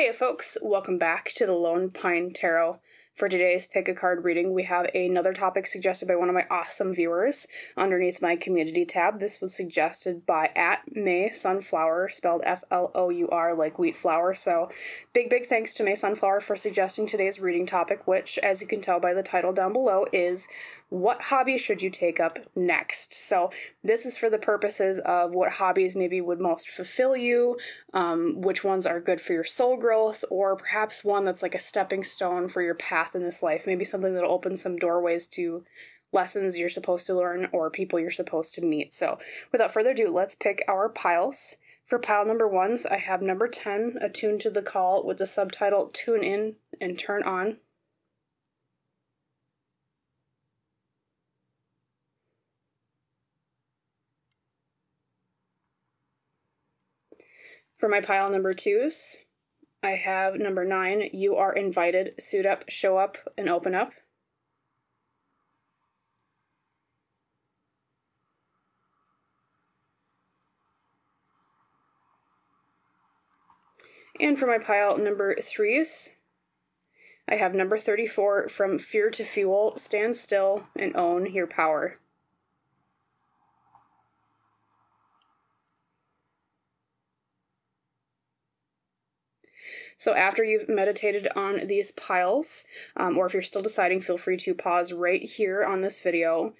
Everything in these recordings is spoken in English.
Hey folks, welcome back to the Lone Pine Tarot. For today's pick a card reading, we have another topic suggested by one of my awesome viewers underneath my community tab. This was suggested by @MaySunflower, spelled Flour like wheat flour. So big thanks to May Sunflower for suggesting today's reading topic, which, as you can tell by the title down below, is what hobby should you take up next? So this is for the purposes of what hobbies maybe would most fulfill you, which ones are good for your soul growth, or perhaps one that's like a stepping stone for your path in this life. Maybe something that'll open some doorways to lessons you're supposed to learn or people you're supposed to meet. So without further ado, let's pick our piles. For pile number ones, I have number 10, Attune to the Call, with the subtitle Tune In and Turn On. For my pile number twos, I have number 9, You Are Invited, Suit Up, Show Up, and Open Up. And for my pile number threes, I have number 34, From Fear to Fuel, Stand Still and Own Your Power. So after you've meditated on these piles, or if you're still deciding, feel free to pause right here on this video,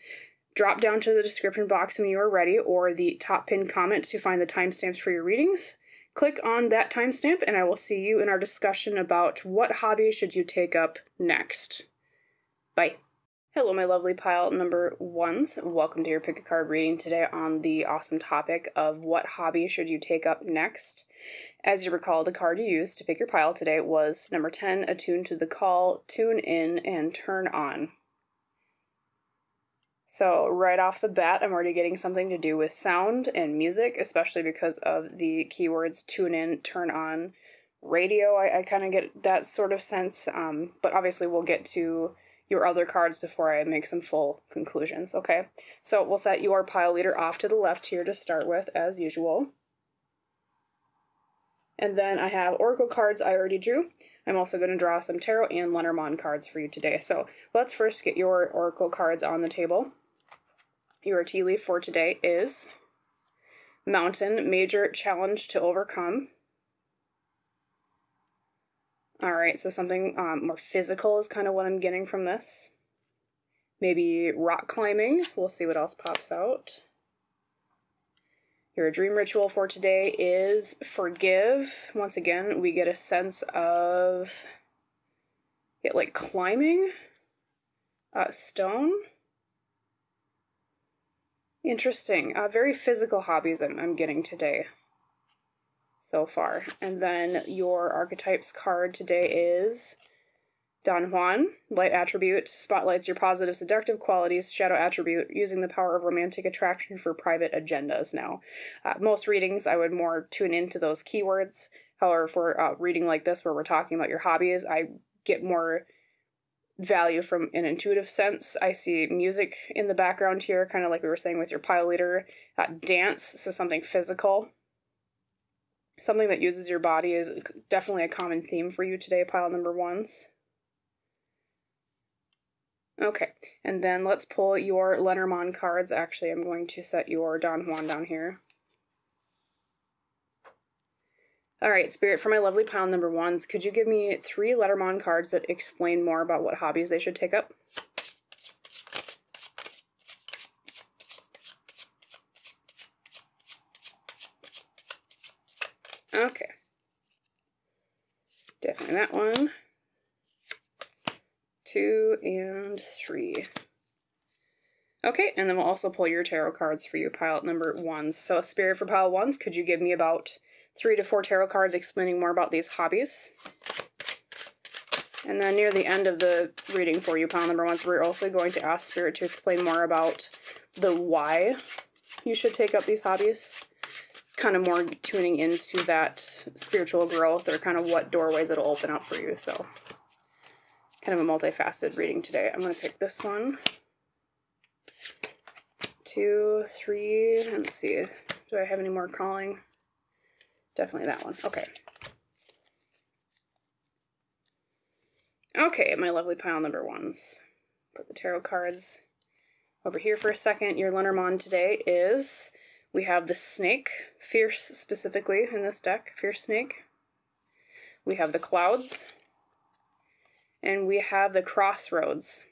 drop down to the description box when you are ready, or the top pinned comment to find the timestamps for your readings. Click on that timestamp and I will see you in our discussion about what hobby should you take up next. Bye. Hello, my lovely pile number ones. Welcome to your pick a card reading today on the awesome topic of what hobby should you take up next. As you recall, the card you used to pick your pile today was number 10, Attune to the Call, Tune In and Turn On. So right off the bat, I'm already getting something to do with sound and music, especially because of the keywords tune in, turn on, radio. I kind of get that sort of sense, but obviously we'll get to your other cards before I make some full conclusions, okay? So we'll set your pile leader off to the left here to start with, as usual. And then I have oracle cards I already drew. I'm also going to draw some tarot and Lenormand cards for you today. So let's first get your oracle cards on the table. Your tea leaf for today is Mountain, Major Challenge to Overcome. All right, so something more physical is kind of what I'm getting from this. Maybe rock climbing. We'll see what else pops out. Your dream ritual for today is Forgive. Once again, we get a sense of like climbing. Stone. Interesting. Very physical hobbies I'm getting today so far. And then your archetypes card today is Don Juan. Light attribute spotlights your positive seductive qualities. Shadow attribute, using the power of romantic attraction for private agendas. Now, most readings I would more tune into those keywords. However, for a reading like this where we're talking about your hobbies, I get more value from an intuitive sense. I see music in the background here, kind of like we were saying with your pile leader. Dance, so something physical. Something that uses your body is definitely a common theme for you today, pile number ones. Okay, and then let's pull your Lenormand cards. Actually, I'm going to set your Don Juan down here. All right, Spirit, for my lovely pile number ones, could you give me 3 Lenormand cards that explain more about what hobbies they should take up? Okay. Definitely that one. 2 and 3. Okay, and then we'll also pull your tarot cards for you, pile number ones. So, Spirit, for pile ones, could you give me about 3 to 4 tarot cards explaining more about these hobbies? And then near the end of the reading for you, pile number ones, we're also going to ask Spirit to explain more about the why you should take up these hobbies. Kind of more tuning into that spiritual growth, or kind of what doorways it'll open up for you. So kind of a multifaceted reading today. I'm going to pick this one. 2, 3, let's see. Do I have any more calling? Definitely that one. Okay. Okay, my lovely pile number ones. Put the tarot cards over here for a second. Your Lenormand today is, we have the snake, fierce specifically in this deck, fierce snake. We have the clouds, and we have the crossroads.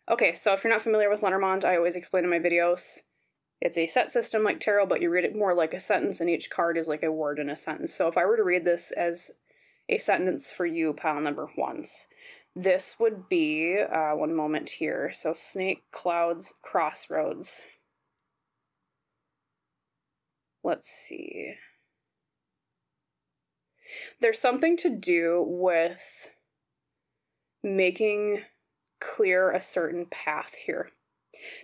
Okay, so if you're not familiar with Lenormand, I always explain in my videos, it's a set system like tarot, but you read it more like a sentence, and each card is like a word in a sentence. So if I were to read this as a sentence for you, pile number ones, this would be, one moment here, so snake, clouds, crossroads. Let's see. There's something to do with making clear a certain path here.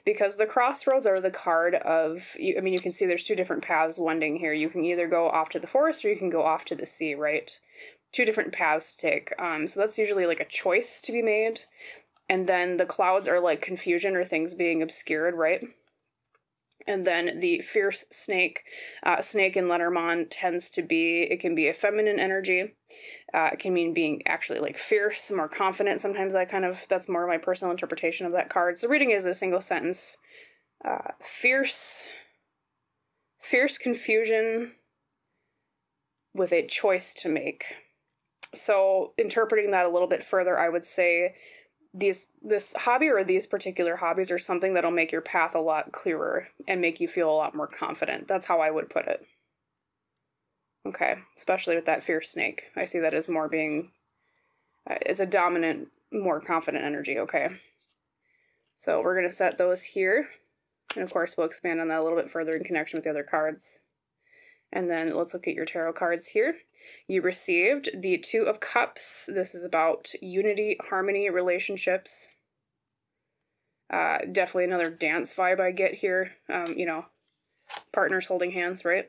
Because the crossroads are the card of, I mean, you can see there's two different paths wending here. You can either go off to the forest or you can go off to the sea, right? Two different paths to take. So that's usually like a choice to be made. And then the clouds are like confusion or things being obscured, right? And then the fierce snake, snake in Lenormand tends to be, it can be a feminine energy. It can mean being actually like fierce, more confident. Sometimes that's more my personal interpretation of that card. So reading is a single sentence. Fierce confusion with a choice to make. So interpreting that a little bit further, I would say this hobby or these particular hobbies are something that'll make your path a lot clearer and make you feel a lot more confident. That's how I would put it. Okay, especially with that fierce snake. I see that as more being, it's a dominant, more confident energy, okay? So we're going to set those here. And of course, we'll expand on that a little bit further in connection with the other cards. And then let's look at your tarot cards here. You received the Two of Cups. This is about unity, harmony, relationships. Definitely another dance vibe I get here. You know, partners holding hands, right?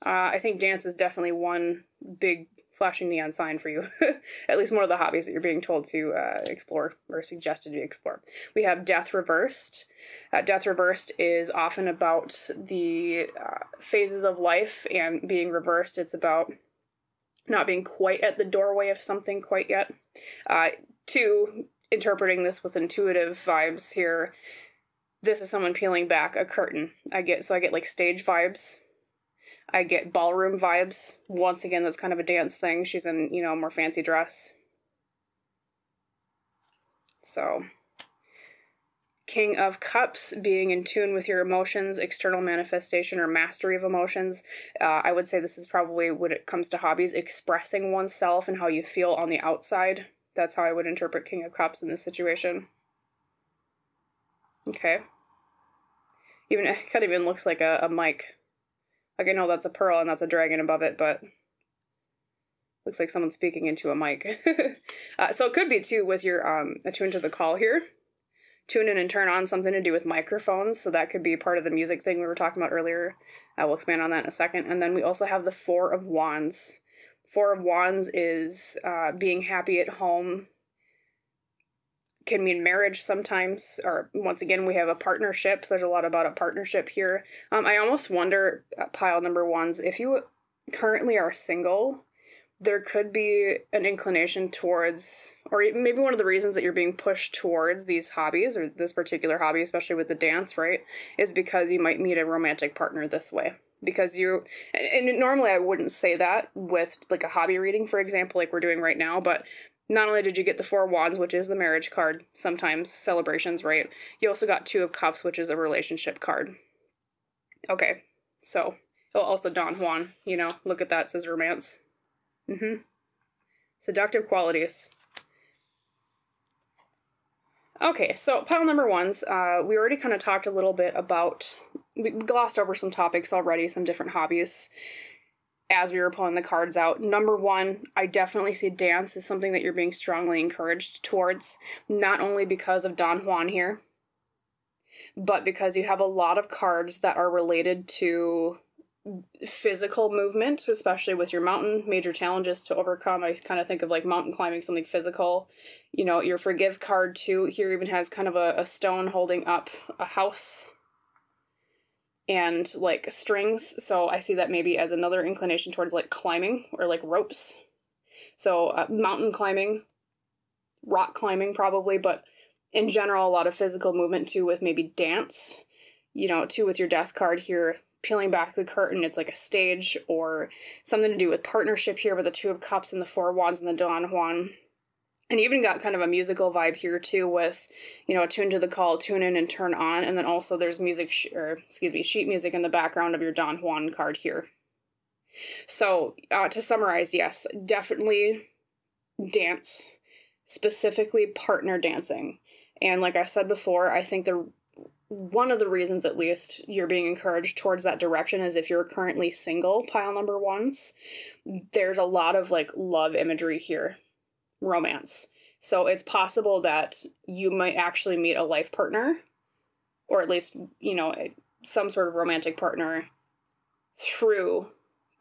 I think dance is definitely one big flashing neon sign for you. At least one of the hobbies that you're being told to explore or suggested to explore. We have Death Reversed. Death Reversed is often about the phases of life and being reversed. It's about not being quite at the doorway of something quite yet. Two, interpreting this with intuitive vibes here. This is someone peeling back a curtain. I get like stage vibes. I get ballroom vibes. Once again, that's kind of a dance thing. She's in, you know, a more fancy dress. So, King of Cups, being in tune with your emotions, external manifestation or mastery of emotions. I would say this is probably, when it comes to hobbies, expressing oneself and how you feel on the outside. That's how I would interpret King of Cups in this situation. Okay. Even, it kind of even looks like a mic. Like, I know that's a pearl and that's a dragon above it, but looks like someone's speaking into a mic. So it could be, too, with your Attune to the Call here. Tune in and turn on, something to do with microphones. So that could be part of the music thing we were talking about earlier. We'll expand on that in a second. And then we also have the Four of Wands. Four of Wands is being happy at home. Can mean marriage sometimes, or once again, we have a partnership. There's a lot about a partnership here. I almost wonder, pile number ones, if you currently are single, there could be an inclination towards, or maybe one of the reasons that you're being pushed towards these hobbies, or this particular hobby, especially with the dance, right, is because you might meet a romantic partner this way. Because you, and normally I wouldn't say that with like a hobby reading, for example, like we're doing right now, but not only did you get the Four of Wands, which is the marriage card, sometimes celebrations, right? You also got Two of Cups, which is a relationship card. Okay, so, oh, also Don Juan, you know, look at that, it says romance. Seductive qualities. Okay, so pile number ones, we already kind of talked a little bit about, we glossed over some topics already, some different hobbies, as we were pulling the cards out. Number one, I definitely see dance as something that you're being strongly encouraged towards, not only because of Don Juan here, but because you have a lot of cards that are related to physical movement, especially with your mountain, major challenges to overcome. I kind of think of like mountain climbing, something physical. You know, your Forgive card too here even has kind of a stone holding up a house and like strings. So I see that maybe as another inclination towards like climbing or like ropes. So mountain climbing, rock climbing probably, but in general, a lot of physical movement too, with maybe dance, you know, too, with your death card here, peeling back the curtain, it's like a stage, or something to do with partnership here with the Two of Cups and the Four of Wands and the Don Juan. And you even got kind of a musical vibe here too with, you know, attune to the call, tune in and turn on. And then also there's music, sheet music in the background of your Don Juan card here. So to summarize, yes, definitely dance, specifically partner dancing. And like I said before, I think one of the reasons at least you're being encouraged towards that direction is if you're currently single, pile number ones, there's a lot of like love imagery here. Romance. So it's possible that you might actually meet a life partner, or at least, you know, some sort of romantic partner through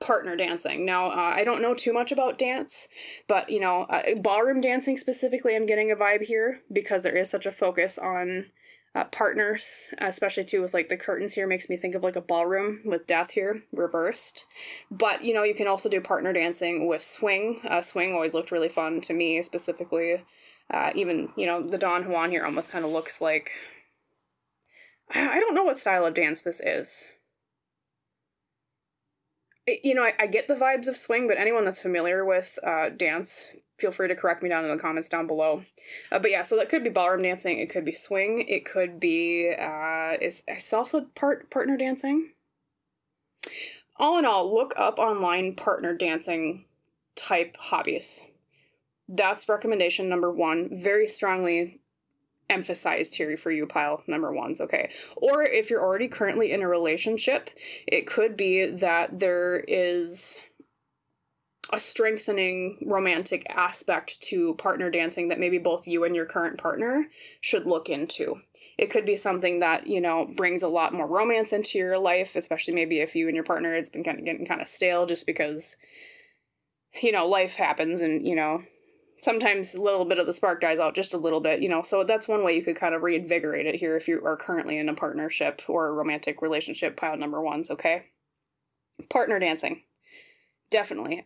partner dancing. Now, I don't know too much about dance, but, you know, ballroom dancing specifically, I'm getting a vibe here because there is such a focus on partners, especially too with like the curtains here, makes me think of like a ballroom with death here reversed. But, you know, you can also do partner dancing with swing. Swing always looked really fun to me specifically. Even, you know, the Don Juan here almost kind of looks like, I don't know what style of dance this is. You know, I get the vibes of swing, but anyone that's familiar with dance, feel free to correct me down in the comments down below. But yeah, so that could be ballroom dancing. It could be swing. It could be, is also partner dancing? All in all, look up online partner dancing type hobbies. That's recommendation number one. Very strongly emphasized here for you pile number ones, okay? Or if you're already currently in a relationship, it could be that there is a strengthening romantic aspect to partner dancing that maybe both you and your current partner should look into. It could be something that, you know, brings a lot more romance into your life, especially maybe if you and your partner has been getting kind of stale just because, you know, life happens and, you know, sometimes a little bit of the spark dies out just a little bit, you know, so that's one way you could kind of reinvigorate it here if you are currently in a partnership or a romantic relationship, pile number ones, okay? Partner dancing. Definitely.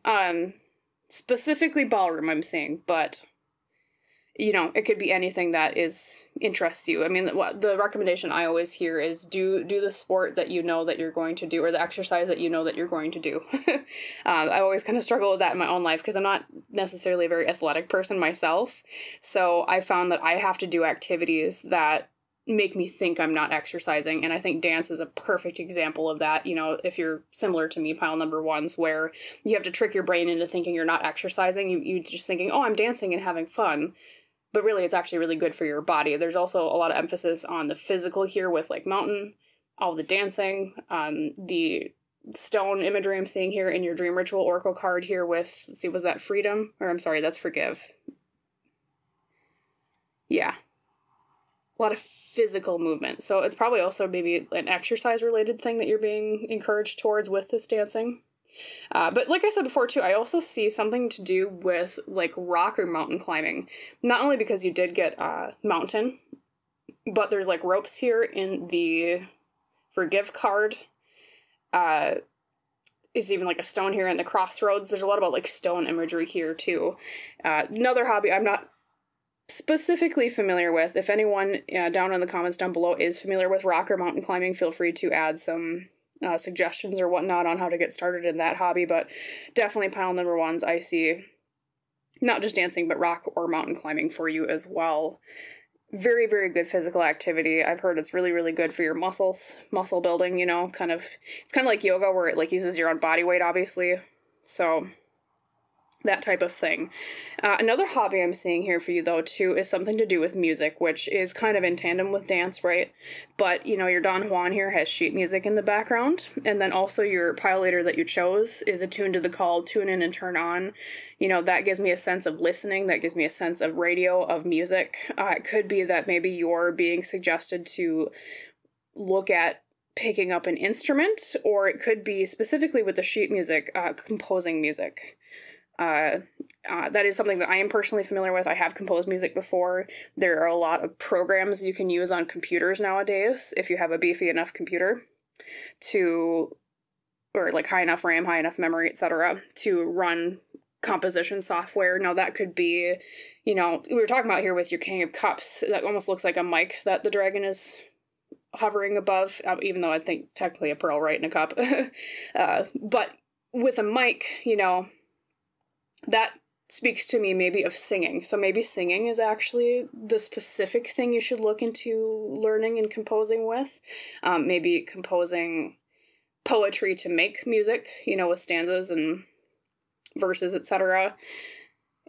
Specifically ballroom, I'm saying, but, you know, it could be anything that interests you. I mean, the recommendation I always hear is do the sport that you know that you're going to do, or the exercise that you know that you're going to do. I always kind of struggle with that in my own life because I'm not necessarily a very athletic person myself. So I found that I have to do activities that make me think I'm not exercising. And I think dance is a perfect example of that. You know, if you're similar to me, pile number ones, where you have to trick your brain into thinking you're not exercising, you just thinking, oh, I'm dancing and having fun. But really, it's actually really good for your body. There's also a lot of emphasis on the physical here with like mountain, all the dancing, the stone imagery I'm seeing here in your dream ritual oracle card here with, let's see, was that freedom? Or I'm sorry, that's forgive. Yeah. A lot of physical movement. So it's probably also maybe an exercise related thing that you're being encouraged towards with this dancing. But like I said before too, I also see something to do with like rock or mountain climbing. Not only because you did get mountain, but there's like ropes here in the forgive card. Is even like a stone here in the crossroads. There's a lot about like stone imagery here too. Another hobby I'm not specifically familiar with. If anyone down in the comments down below is familiar with rock or mountain climbing, feel free to add some suggestions or whatnot on how to get started in that hobby. But definitely pile number ones, I see not just dancing, but rock or mountain climbing for you as well. Very, very good physical activity. I've heard it's really, really good for your muscles, muscle building, you know, it's kind of like yoga where it like uses your own body weight, obviously. So that type of thing. Another hobby I'm seeing here for you, though, too, is something to do with music, which is kind of in tandem with dance, right? But, you know, your Don Juan here has sheet music in the background, and then also your pile leader that you chose is attuned to the call, tune in and turn on. You know, that gives me a sense of listening, that gives me a sense of radio, of music. It could be that maybe you're being suggested to look at picking up an instrument, or it could be specifically with the sheet music, composing music. That is something that I am personally familiar with. I have composed music before. There are a lot of programs you can use on computers nowadays if you have a beefy enough computer or like high enough RAM, high enough memory, etc., to run composition software. Now that could be, you know, we were talking about here with your King of Cups, that almost looks like a mic that the dragon is hovering above, even though I think technically a pearl right in a cup. But with a mic, you know, that speaks to me maybe of singing. So maybe singing is actually the specific thing you should look into learning and composing with. Maybe composing poetry to make music, you know, with stanzas and verses, etc.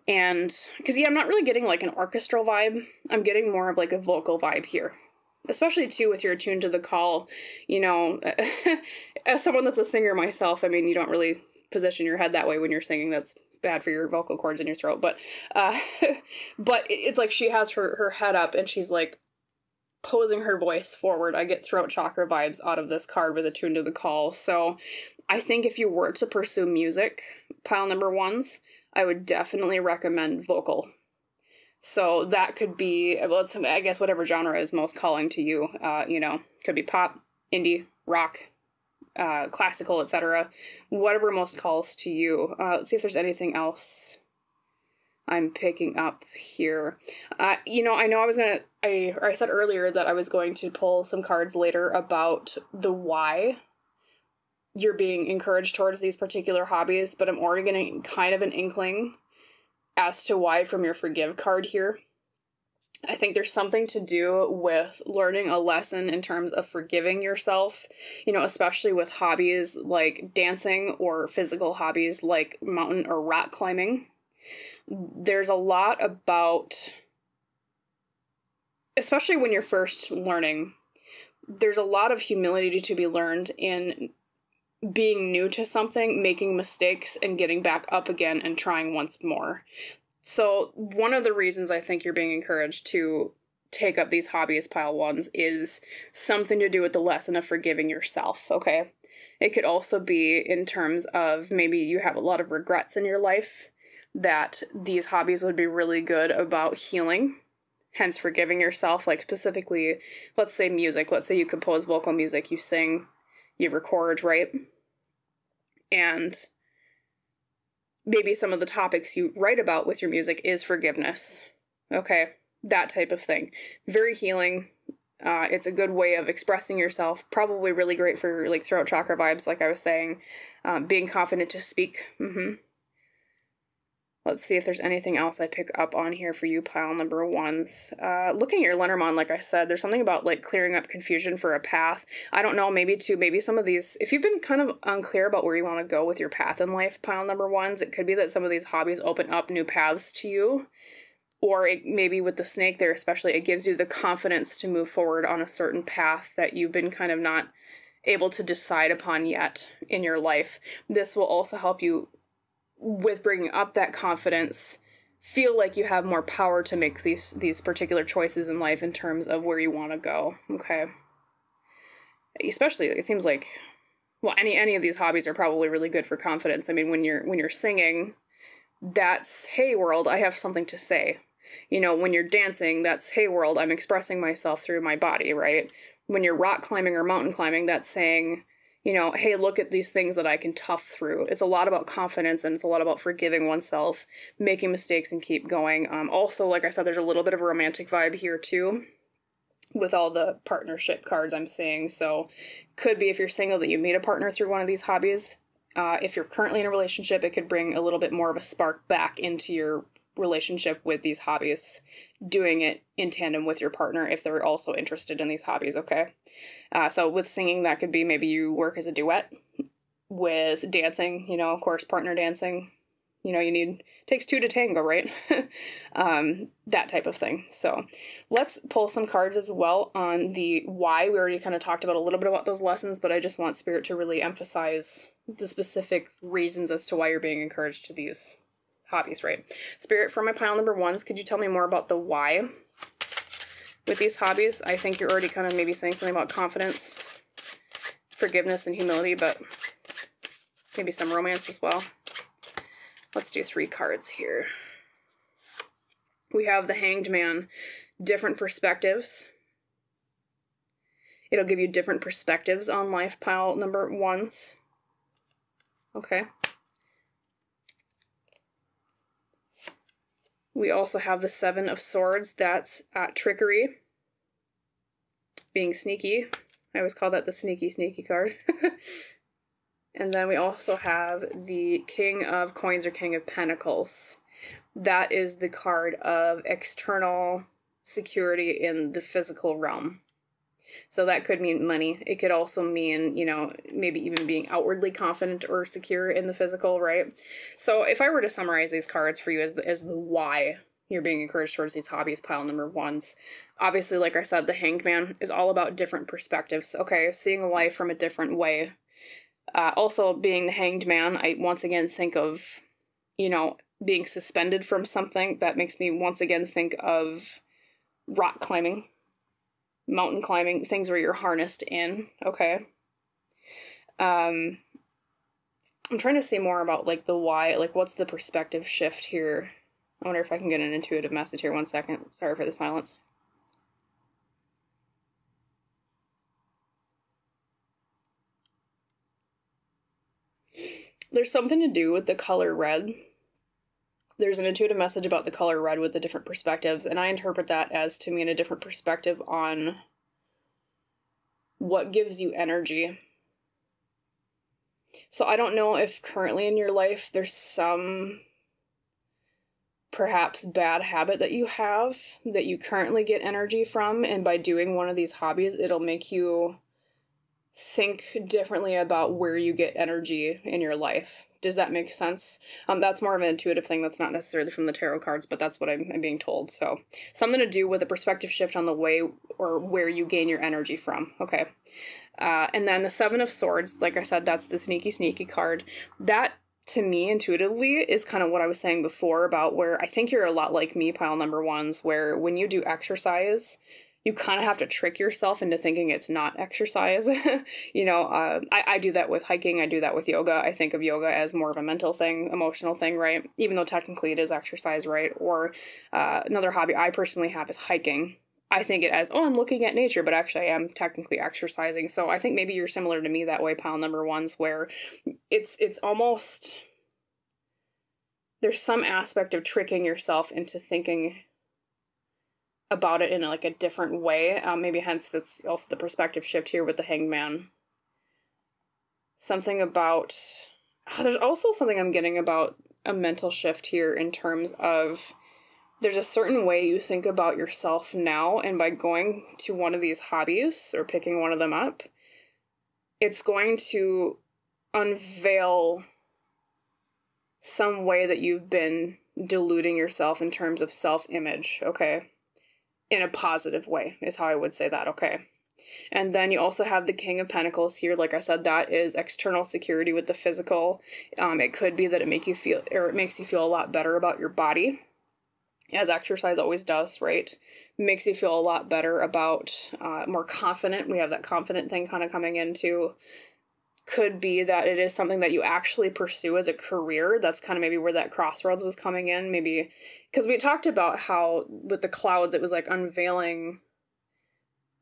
And because, yeah, I'm not really getting like an orchestral vibe. I'm getting more of like a vocal vibe here. Especially too with your Attune to the Call, you know, as someone that's a singer myself, I mean, you don't really position your head that way when you're singing. That's bad for your vocal cords in your throat. But it's like she has her head up and she's like posing her voice forward. I get throat chakra vibes out of this card with Attune to the Call. So I think if you were to pursue music, pile number ones, I would definitely recommend vocal. So that could be, well, it's, I guess, whatever genre is most calling to you. You know, could be pop, indie, rock, classical, etc. Whatever most calls to you. Let's see if there's anything else I'm picking up here. You know, I know I said earlier that I was going to pull some cards later about the why you're being encouraged towards these particular hobbies, but I'm already getting kind of an inkling as to why from your Forgive card here. I think there's something to do with learning a lesson in terms of forgiving yourself, you know, especially with hobbies like dancing or physical hobbies like mountain or rock climbing. There's a lot about, especially when you're first learning, there's a lot of humility to be learned in being new to something, making mistakes, and getting back up again and trying once more. So one of the reasons I think you're being encouraged to take up these hobbies pile ones is something to do with the lesson of forgiving yourself, okay? It could also be in terms of maybe you have a lot of regrets in your life that these hobbies would be really good about healing, hence forgiving yourself. Like specifically, let's say music. Let's say you compose vocal music, you sing, you record, right? And maybe some of the topics you write about with your music is forgiveness. Okay, that type of thing. Very healing. It's a good way of expressing yourself. Probably really great for like throat chakra vibes, like I was saying. Being confident to speak. Let's see if there's anything else I pick up on here for you, pile number ones. Looking at your Lenormand, like I said, there's something about like clearing up confusion for a path. I don't know, maybe some of these, if you've been kind of unclear about where you want to go with your path in life, pile number ones, it could be that some of these hobbies open up new paths to you. Or it, maybe with the snake there especially, it gives you the confidence to move forward on a certain path that you've been kind of not able to decide upon yet in your life. This will also help you with bringing up that confidence, feel like you have more power to make these particular choices in life in terms of where you want to go, okay? Especially, it seems like, well, any of these hobbies are probably really good for confidence. I mean, when you're singing, that's, hey world, I have something to say. You know, when you're dancing, that's, hey world, I'm expressing myself through my body, right? When you're rock climbing or mountain climbing, that's saying, you know, hey, look at these things that I can tough through. It's a lot about confidence, and it's a lot about forgiving oneself, making mistakes, and keep going. Also, like I said, there's a little bit of a romantic vibe here too, with all the partnership cards I'm seeing. So could be if you're single that you meet a partner through one of these hobbies. If you're currently in a relationship, it could bring a little bit more of a spark back into your relationship with these hobbies, doing it in tandem with your partner if they're also interested in these hobbies, okay? So with singing, that could be maybe you work as a duet. With dancing, you know, of course, partner dancing, you know, takes two to tango, right? That type of thing. So let's pull some cards as well on the why. We already kind of talked about a little bit about those lessons, but I just want Spirit to really emphasize the specific reasons as to why you're being encouraged to these hobbies, right? Spirit, for my pile number ones, could you tell me more about the why with these hobbies? I think you're already kind of maybe saying something about confidence, forgiveness, and humility, but maybe some romance as well. Let's do 3 cards here. We have the Hanged Man, different perspectives. It'll give you different perspectives on life, pile number ones. Okay. We also have the Seven of Swords. That's trickery. Being sneaky. I always call that the sneaky, sneaky card. And then we also have the King of Coins or King of Pentacles. That is the card of external security in the physical realm. So that could mean money. It could also mean, you know, maybe even being outwardly confident or secure in the physical, right? So if I were to summarize these cards for you as the why you're being encouraged towards these hobbies, pile number ones, obviously, like I said, the Hanged Man is all about different perspectives. Okay, seeing life from a different way. Also, being the Hanged Man, I once again think of, you know, being suspended from something. That makes me once again think of rock climbing, mountain climbing, things where you're harnessed in. Okay. I'm trying to say more about like the why, like what's the perspective shift here. I wonder if I can get an intuitive message here. 1 second. Sorry for the silence. There's something to do with the color red. There's an intuitive message about the color red with the different perspectives, and I interpret that as to mean a different perspective on what gives you energy. So I don't know if currently in your life there's some perhaps bad habit that you have that you currently get energy from, and by doing one of these hobbies, it'll make you think differently about where you get energy in your life. Does that make sense? That's more of an intuitive thing. That's not necessarily from the tarot cards, but that's what I'm being told. So something to do with a perspective shift on the way or where you gain your energy from. Okay. And then the Seven of Swords, like I said, that's the sneaky, sneaky card. That, to me, intuitively, is kind of what I was saying before about where I think you're a lot like me, pile number ones, where when you do exercise, you kind of have to trick yourself into thinking it's not exercise. You know, I do that with hiking. I do that with yoga. I think of yoga as more of a mental thing, emotional thing, right? Even though technically it is exercise, right? Or another hobby I personally have is hiking. I think it as, oh, I'm looking at nature, but actually I am technically exercising. So I think maybe you're similar to me that way, pile number ones, where it's almost, there's some aspect of tricking yourself into thinking about it in like a different way. Maybe hence that's also the perspective shift here with the Hanged Man. Something about, there's also something I'm getting about a mental shift here in terms of there's a certain way you think about yourself now, and by going to one of these hobbies or picking one of them up, it's going to unveil some way that you've been deluding yourself in terms of self-image, okay? In a positive way is how I would say that, okay? And then you also have the King of Pentacles here. Like I said, that is external security with the physical. It could be that it makes you feel a lot better about your body, as exercise always does, right? Makes you feel a lot better about, more confident. We have that confident thing kind of coming into. Could be that it is something that you actually pursue as a career. That's kind of maybe where that crossroads was coming in. Maybe because we talked about how with the clouds, it was like unveiling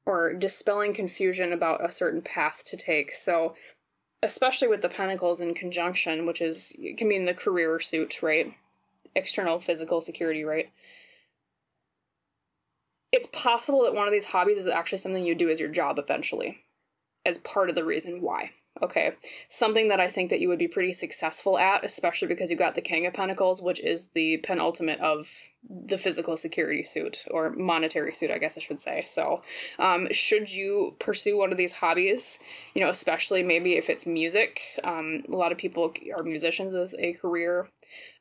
or dispelling confusion about a certain path to take. So especially with the Pentacles in conjunction, which is, it can mean the career suit, right? External physical security, right? It's possible that one of these hobbies is actually something you do as your job eventually, as part of the reason why. Okay, something that I think that you would be pretty successful at, especially because you got the King of Pentacles, which is the penultimate of the physical security suit, or monetary suit, I guess I should say. So should you pursue one of these hobbies, you know, especially maybe if it's music, a lot of people are musicians as a career,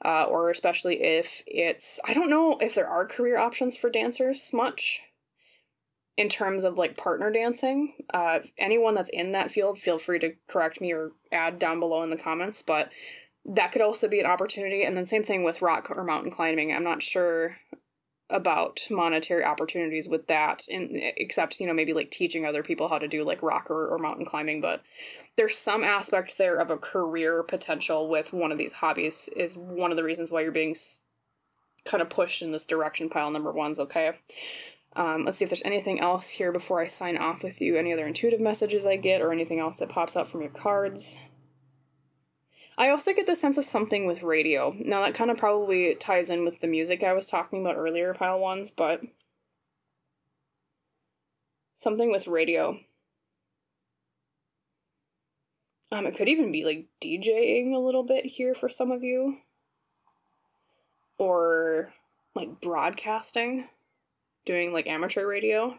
or especially if it's, I don't know if there are career options for dancers much. In terms of like partner dancing, anyone that's in that field, feel free to correct me or add down below in the comments, but that could also be an opportunity. And then same thing with rock or mountain climbing. I'm not sure about monetary opportunities with that, except, you know, maybe like teaching other people how to do like rock or mountain climbing. But there's some aspect there of a career potential with one of these hobbies is one of the reasons why you're being kind of pushed in this direction, pile number ones, okay? Let's see if there's anything else here before I sign off with you. Any other intuitive messages I get or anything else that pops up from your cards. I also get the sense of something with radio. Now, that kind of probably ties in with the music I was talking about earlier, pile ones, but something with radio. It could even be like DJing a little bit here for some of you. Or like broadcasting, doing like amateur radio.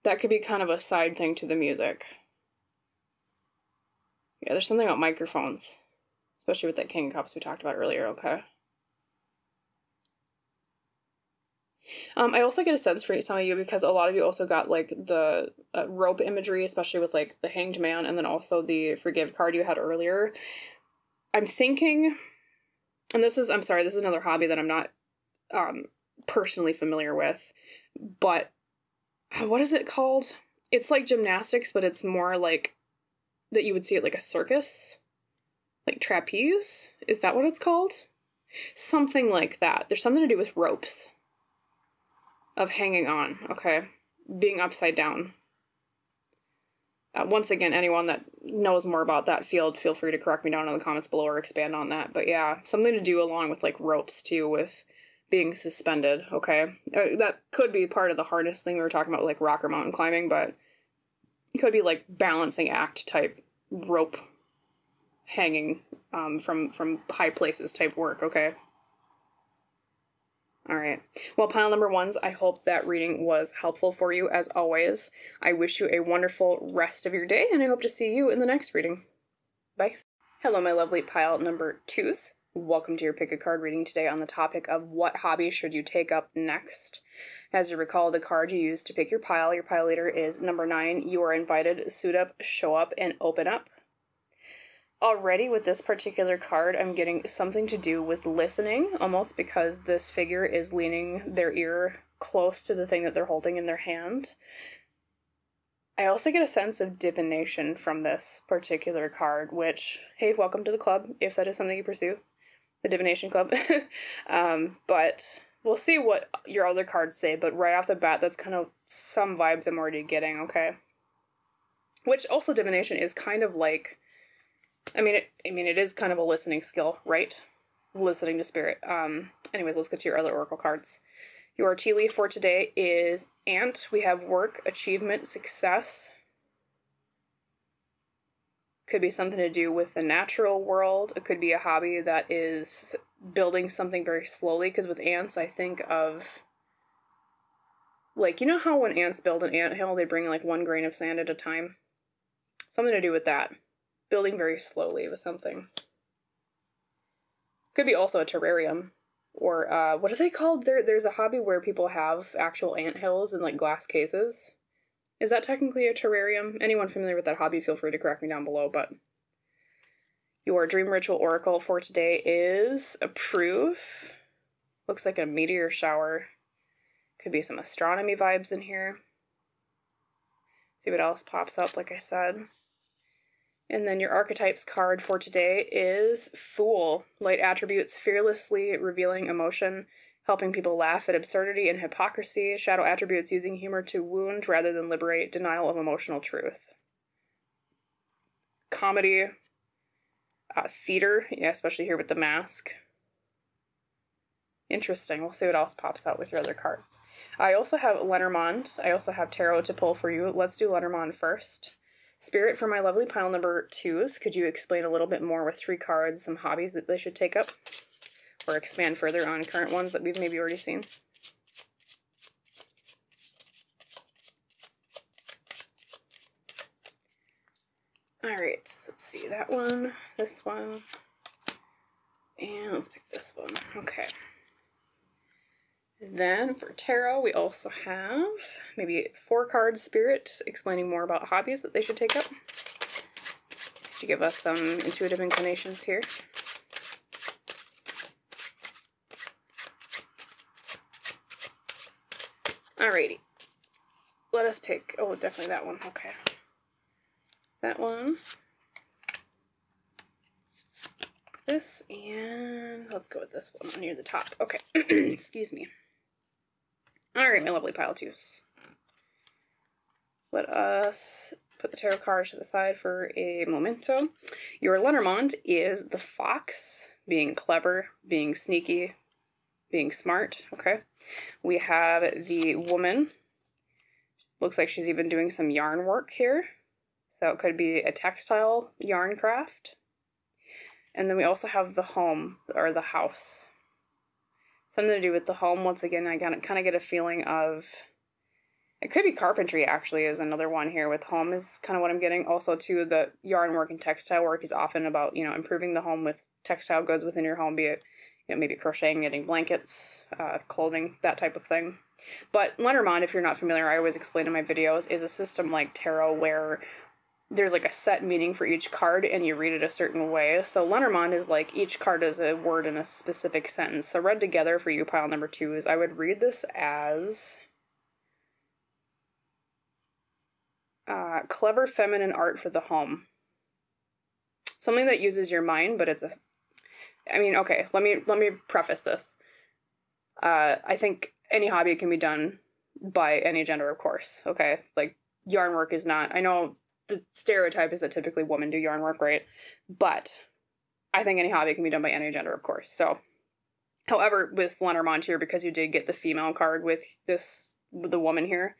That could be kind of a side thing to the music. Yeah, there's something about microphones, especially with that King of Cups we talked about earlier, okay? I also get a sense for some of you because a lot of you also got like the rope imagery, especially with like the Hanged Man and then also the Forgive card you had earlier. I'm thinking, and this is another hobby that I'm not personally familiar with, but what is it called? It's like gymnastics, but it's more like that you would see at like a circus, like trapeze. Is that what it's called? Something like that. There's something to do with ropes, of hanging on, okay? Being upside down. Once again, anyone that knows more about that field, feel free to correct me down in the comments below or expand on that. But yeah, something to do along with like ropes too, with being suspended, okay? That could be part of the harness thing we were talking about, like rock or mountain climbing, but it could be like balancing act type rope hanging from high places type work, okay? All right. Well, pile number ones, I hope that reading was helpful for you as always. I wish you a wonderful rest of your day, and I hope to see you in the next reading. Bye. Hello, my lovely pile number twos. Welcome to your pick a card reading today on the topic of what hobby should you take up next. As you recall, the card you used to pick your pile leader is number 9. You are invited, suit up, show up, and open up. Already with this particular card, I'm getting something to do with listening, almost because this figure is leaning their ear close to the thing that they're holding in their hand. I also get a sense of divination from this particular card, which, hey, welcome to the club, if that is something you pursue. The Divination Club. But we'll see what your other cards say, but right off the bat, that's kind of some vibes I'm already getting, okay? Which also divination is kind of like, it is kind of a listening skill, right? Listening to spirit. Anyways, let's get to your other oracle cards. Your tea leaf for today is Ant. We have work, achievement, success. Could be something to do with the natural world. It could be a hobby that is building something very slowly, because with ants, I think of, like, you know how when ants build an anthill, they bring like 1 grain of sand at a time? Something to do with that. Building very slowly with something. Could be also a terrarium. Or, what are they called? There's a hobby where people have actual anthills in, like, glass cases. Is that technically a terrarium? Anyone familiar with that hobby, feel free to correct me down below, but your dream ritual oracle for today is Approve. Looks like a meteor shower. Could be some astronomy vibes in here. See what else pops up, like I said. And then your archetypes card for today is Fool. Light attributes, fearlessly revealing emotion, helping people laugh at absurdity and hypocrisy. Shadow attributes, using humor to wound rather than liberate. Denial of emotional truth. Comedy. Theater, yeah, especially here with the mask. Interesting. We'll see what else pops out with your other cards. I also have Lenormand. I also have Tarot to pull for you. Let's do Lenormand first. Spirit, for my lovely pile number 2s, could you explain a little bit more with 3 cards, some hobbies that they should take up? Or expand further on current ones that we've maybe already seen? Alright, let's see, that one, this one, and let's pick this one. Okay. Then for tarot, we also have maybe 4 cards Spirit, explaining more about hobbies that they should take up. To give us some intuitive inclinations here. Alrighty. Let us pick, oh, definitely that one, okay. That one. This, and let's go with this one near the top. Okay, excuse me. Alright, my lovely pile 2s. Let us put the tarot cards to the side for a momento. Your Lenormand is the fox, being clever, being sneaky, being smart, okay? We have the woman. Looks like she's even doing some yarn work here. So it could be a textile yarn craft. And then we also have the home, or the house. Something to do with the home. Once again, I kind of get a feeling of, it could be carpentry actually is another one here with home is kind of what I'm getting. Also too, the yarn work and textile work is often about, improving the home with textile goods within your home, be it, maybe crocheting, knitting blankets, clothing, that type of thing. But Lenormand, if you're not familiar, I always explain in my videos, is a system like tarot where there's like a set meaning for each card and you read it a certain way. So Lenormand is like each card is a word in a specific sentence. So read together for you, pile number 2, is I would read this as clever feminine art for the home. Something that uses your mind, but it's okay, let me preface this. I think any hobby can be done by any gender, of course, okay? Like, yarn work is not, I know the stereotype is that typically women do yarn work, right? But I think any hobby can be done by any gender, of course. So, however, with Lenormand here, because you did get the female card with the woman here,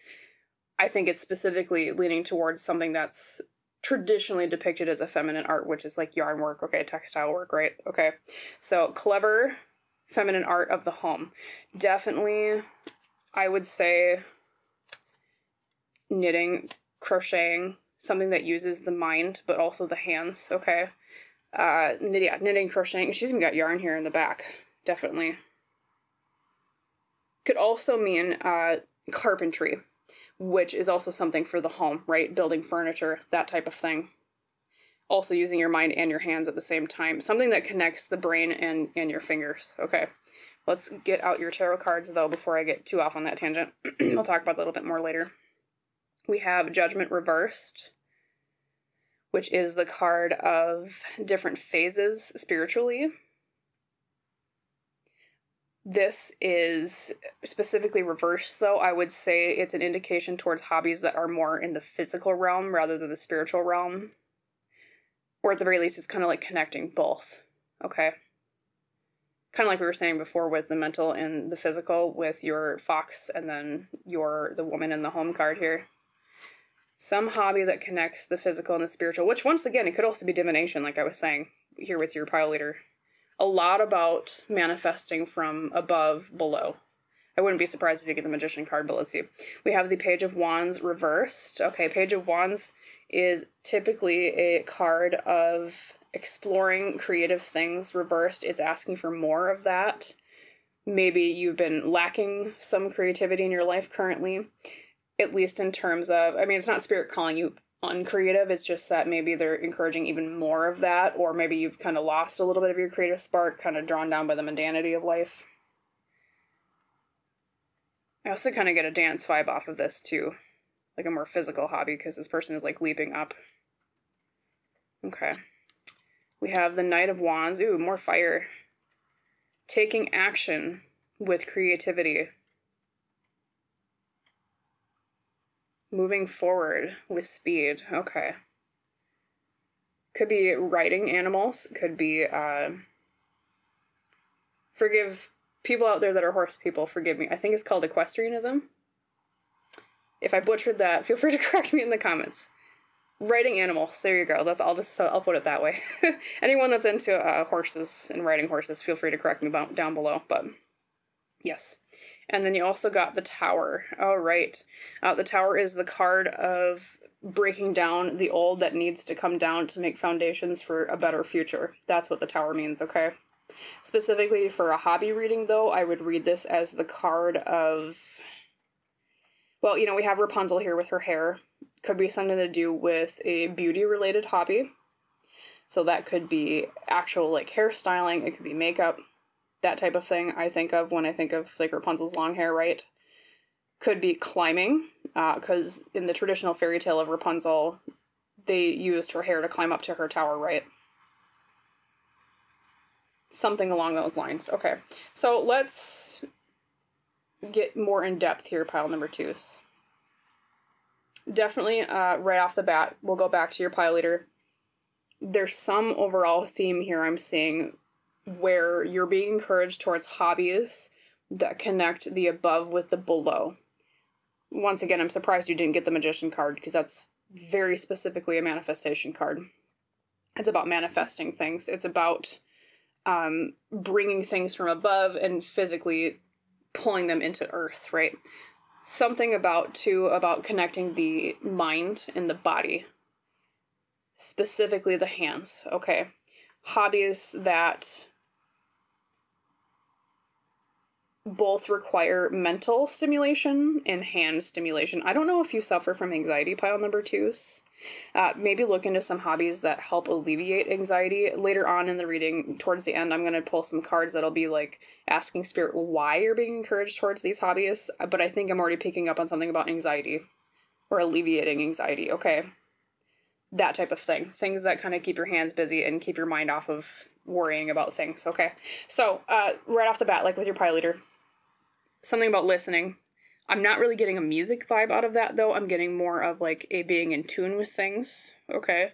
I think it's specifically leaning towards something that's traditionally depicted as a feminine art, which is like yarn work, okay, textile work, right? Okay, so clever feminine art of the home. Definitely, I would say knitting, crocheting, something that uses the mind, but also the hands, okay? Knitting, crocheting. She's even got yarn here in the back, definitely. Could also mean carpentry, which is also something for the home, right? Building furniture, that type of thing. Also using your mind and your hands at the same time. Something that connects the brain and your fingers, okay? Let's get out your tarot cards, though, before I get too off on that tangent. I'll talk about that a little bit more later. We have Judgment reversed, which is the card of different phases spiritually. This is specifically reversed, though. I would say it's an indication towards hobbies that are more in the physical realm rather than the spiritual realm. Or at the very least, it's kind of like connecting both, okay? Kind of like we were saying before with the mental and the physical with your fox and then the woman in the home card here. Some hobby that connects the physical and the spiritual, which once again, it could also be divination, like I was saying here with your pile leader. A lot about manifesting from above, below. I wouldn't be surprised if you get the Magician card, but let's see. We have the Page of Wands reversed. Okay, Page of Wands is typically a card of exploring creative things reversed. It's asking for more of that. Maybe you've been lacking some creativity in your life currently, at least in terms of, it's not spirit calling you uncreative, it's just that maybe they're encouraging even more of that, or maybe you've kind of lost a little bit of your creative spark, kind of drawn down by the mundanity of life. I also kind of get a dance vibe off of this too, like a more physical hobby, because this person is like leaping up. Okay. We have the Knight of Wands. Ooh, more fire. Taking action with creativity. Moving forward with speed. Okay. Could be riding animals. Could be, forgive people out there that are horse people, forgive me. I think it's called equestrianism. If I butchered that, feel free to correct me in the comments. Riding animals. There you go. I'll put it that way. Anyone that's into horses and riding horses, feel free to correct me down below, but yes. And then you also got the Tower. All right. The Tower is the card of breaking down the old that needs to come down to make foundations for a better future. That's what the Tower means, okay? Specifically for a hobby reading, though, I would read this as the card of, well, we have Rapunzel here with her hair. Could be something to do with a beauty-related hobby. So that could be actual, like, hairstyling. It could be makeup. That type of thing I think of when I think of, like, Rapunzel's long hair, right? Could be climbing, because in the traditional fairy tale of Rapunzel, they used her hair to climb up to her tower, right? Something along those lines. Okay, so let's get more in depth here, pile number 2s. definitely right off the bat, we'll go back to your pile leader. There's some overall theme here I'm seeing where you're being encouraged towards hobbies that connect the above with the below. Once again, I'm surprised you didn't get the Magician card, because that's very specifically a manifestation card. It's about manifesting things. It's about bringing things from above and physically pulling them into earth, right? Something about connecting the mind and the body. Specifically the hands, okay? Hobbies that both require mental stimulation and hand stimulation. I don't know if you suffer from anxiety, pile number 2s. Maybe look into some hobbies that help alleviate anxiety. Later on in the reading, towards the end, I'm going to pull some cards that'll be like asking spirit why you're being encouraged towards these hobbies. But I think I'm already picking up on something about anxiety or alleviating anxiety, okay? That type of thing. Things that kind of keep your hands busy and keep your mind off of worrying about things, okay? So, right off the bat, like with your pile leader, something about listening. I'm not really getting a music vibe out of that, though. I'm getting more of, like, a being in tune with things, okay?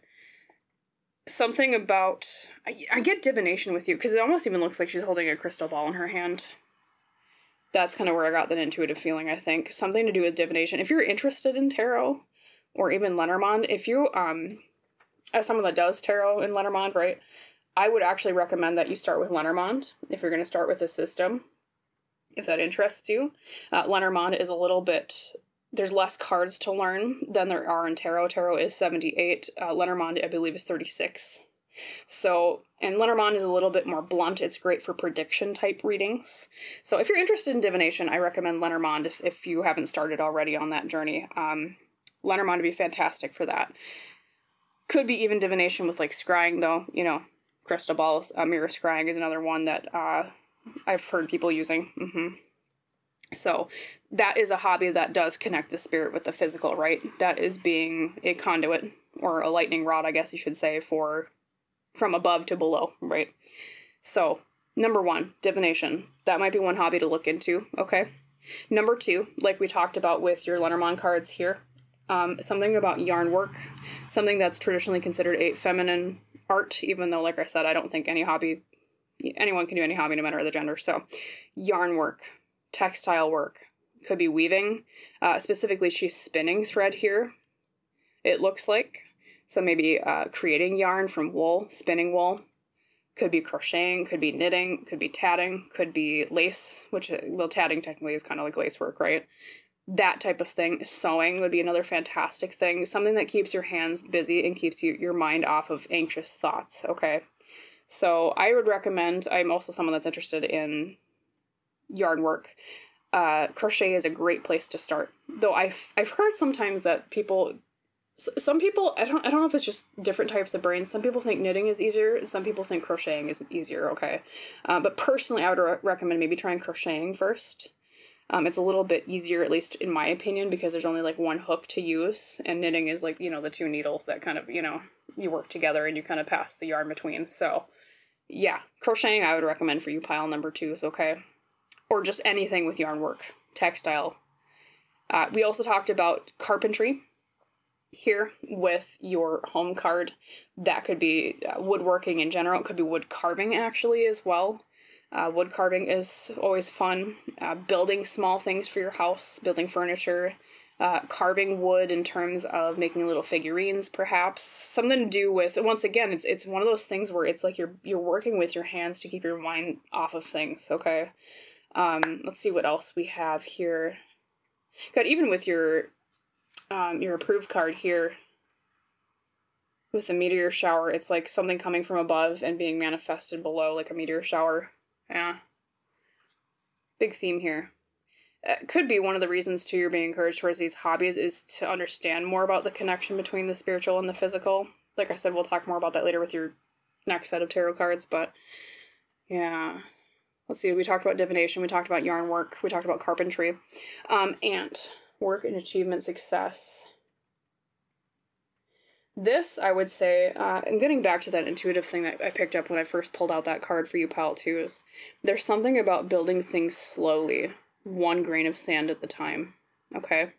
Something about... I get divination with you, because it almost even looks like she's holding a crystal ball in her hand. That's kind of where I got that intuitive feeling, I think. Something to do with divination. If you're interested in tarot, or even Lenormand, if you, as someone that does tarot in Lenormand, right, I would actually recommend that you start with Lenormand, if you're going to start with this system, if that interests you. Lenormand is a little bit, there's less cards to learn than there are in tarot. Tarot is 78, Lenormand, I believe, is 36. So, and Lenormand is a little bit more blunt. It's great for prediction type readings. So if you're interested in divination, I recommend Lenormand if you haven't started already on that journey. Lenormand would be fantastic for that. Could be even divination with, like, scrying, though. You know, crystal balls. Mirror scrying is another one that I've heard people using. So that is a hobby that does connect the spirit with the physical, right? That is being a conduit, or a lightning rod, I guess you should say, for from above to below, right? So, number 1, divination. That might be one hobby to look into, okay? Number 2, like we talked about with your Lenormand cards here, something about yarn work, something that's traditionally considered a feminine art, even though, like I said, I don't think anyone can do any hobby no matter the gender. So yarn work, textile work, could be weaving. Specifically, she's spinning thread here, it looks like. So maybe creating yarn from wool, spinning wool. Could be crocheting, could be knitting, could be tatting, could be lace, which, well, tatting technically is kind of like lace work, right? That type of thing. Sewing would be another fantastic thing. Something that keeps your hands busy and keeps your mind off of anxious thoughts, okay? So I would recommend, I'm also someone that's interested in yarn work. Crochet is a great place to start. Though I've heard sometimes that some people, I don't know if it's just different types of brains. Some people think knitting is easier. Some people think crocheting is easier, okay? But personally, I would recommend maybe trying crocheting first. It's a little bit easier, at least in my opinion, because there's only like one hook to use, and knitting is like, the 2 needles that kind of, you work together and you kind of pass the yarn between. So yeah, crocheting I would recommend for you pile number 2s, okay? Or just anything with yarn work, textile. We also talked about carpentry here with your home card. That could be woodworking in general. It could be wood carving actually as well. Wood carving is always fun. Building small things for your house, building furniture, carving wood in terms of making little figurines, perhaps. Something to do with, once again, it's one of those things where it's like you're working with your hands to keep your mind off of things, okay? Let's see what else we have here. God, even with your approved card here, with the meteor shower, it's like something coming from above and being manifested below, like a meteor shower. Yeah. Big theme here. Could be one of the reasons, too, you're being encouraged towards these hobbies is to understand more about the connection between the spiritual and the physical. Like I said, we'll talk more about that later with your next set of tarot cards, but yeah. Let's see, we talked about divination, we talked about yarn work, we talked about carpentry, and work and achievement success. This, I would say, and getting back to that intuitive thing that I picked up when I first pulled out that card for you, pile 2s, there's something about building things slowly, 1 grain of sand at the time, okay?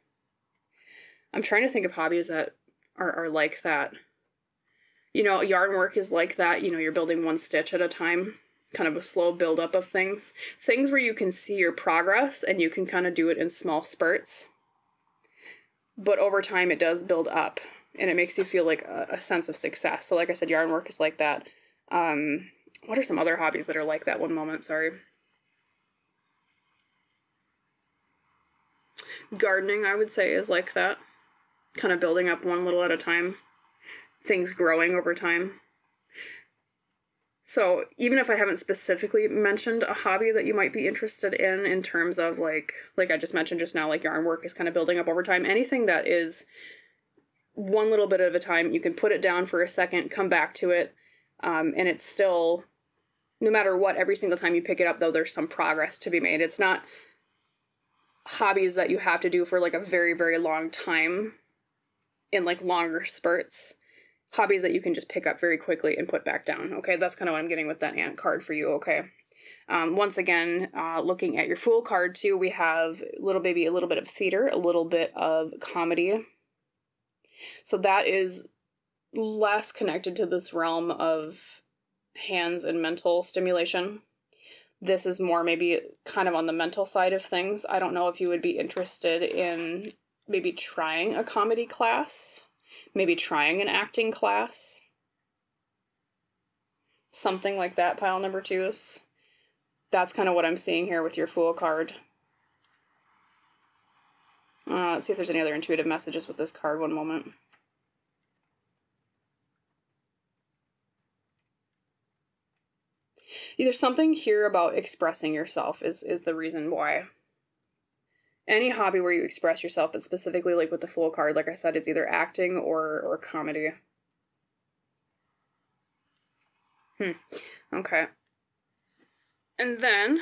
I'm trying to think of hobbies that are like that. You know, yarn work is like that. You know, you're building one stitch at a time, kind of a slow buildup of things. Things where you can see your progress and you can kind of do it in small spurts. But over time, it does build up and it makes you feel like a sense of success. So like I said, yarn work is like that. What are some other hobbies that are like that? One moment, sorry. Gardening, I would say, is like that. Kind of building up one little at a time. Things growing over time. So even if I haven't specifically mentioned a hobby that you might be interested in terms of like I just mentioned just now, like yarn work is kind of building up over time. Anything that is one little bit at a time, you can put it down for a second, come back to it, and it's still, no matter what, every single time you pick it up, though, there's some progress to be made. It's not hobbies that you have to do for like a very, very long time in like longer spurts. Hobbies that you can just pick up very quickly and put back down. Okay, that's kind of what I'm getting with that ant card for you, okay? Once again, looking at your Fool card too, we have a little bit of theater, a little bit of comedy. So that is less connected to this realm of hands and mental stimulation. This is more maybe kind of on the mental side of things. I don't know if you would be interested in maybe trying a comedy class, maybe trying an acting class. Something like that, pile number 2s. That's kind of what I'm seeing here with your Fool card. Let's see if there's any other intuitive messages with this card. One moment. There's something here about expressing yourself is the reason why. Any hobby where you express yourself, but specifically like with the Fool card, like I said, it's either acting or comedy. Okay. And then,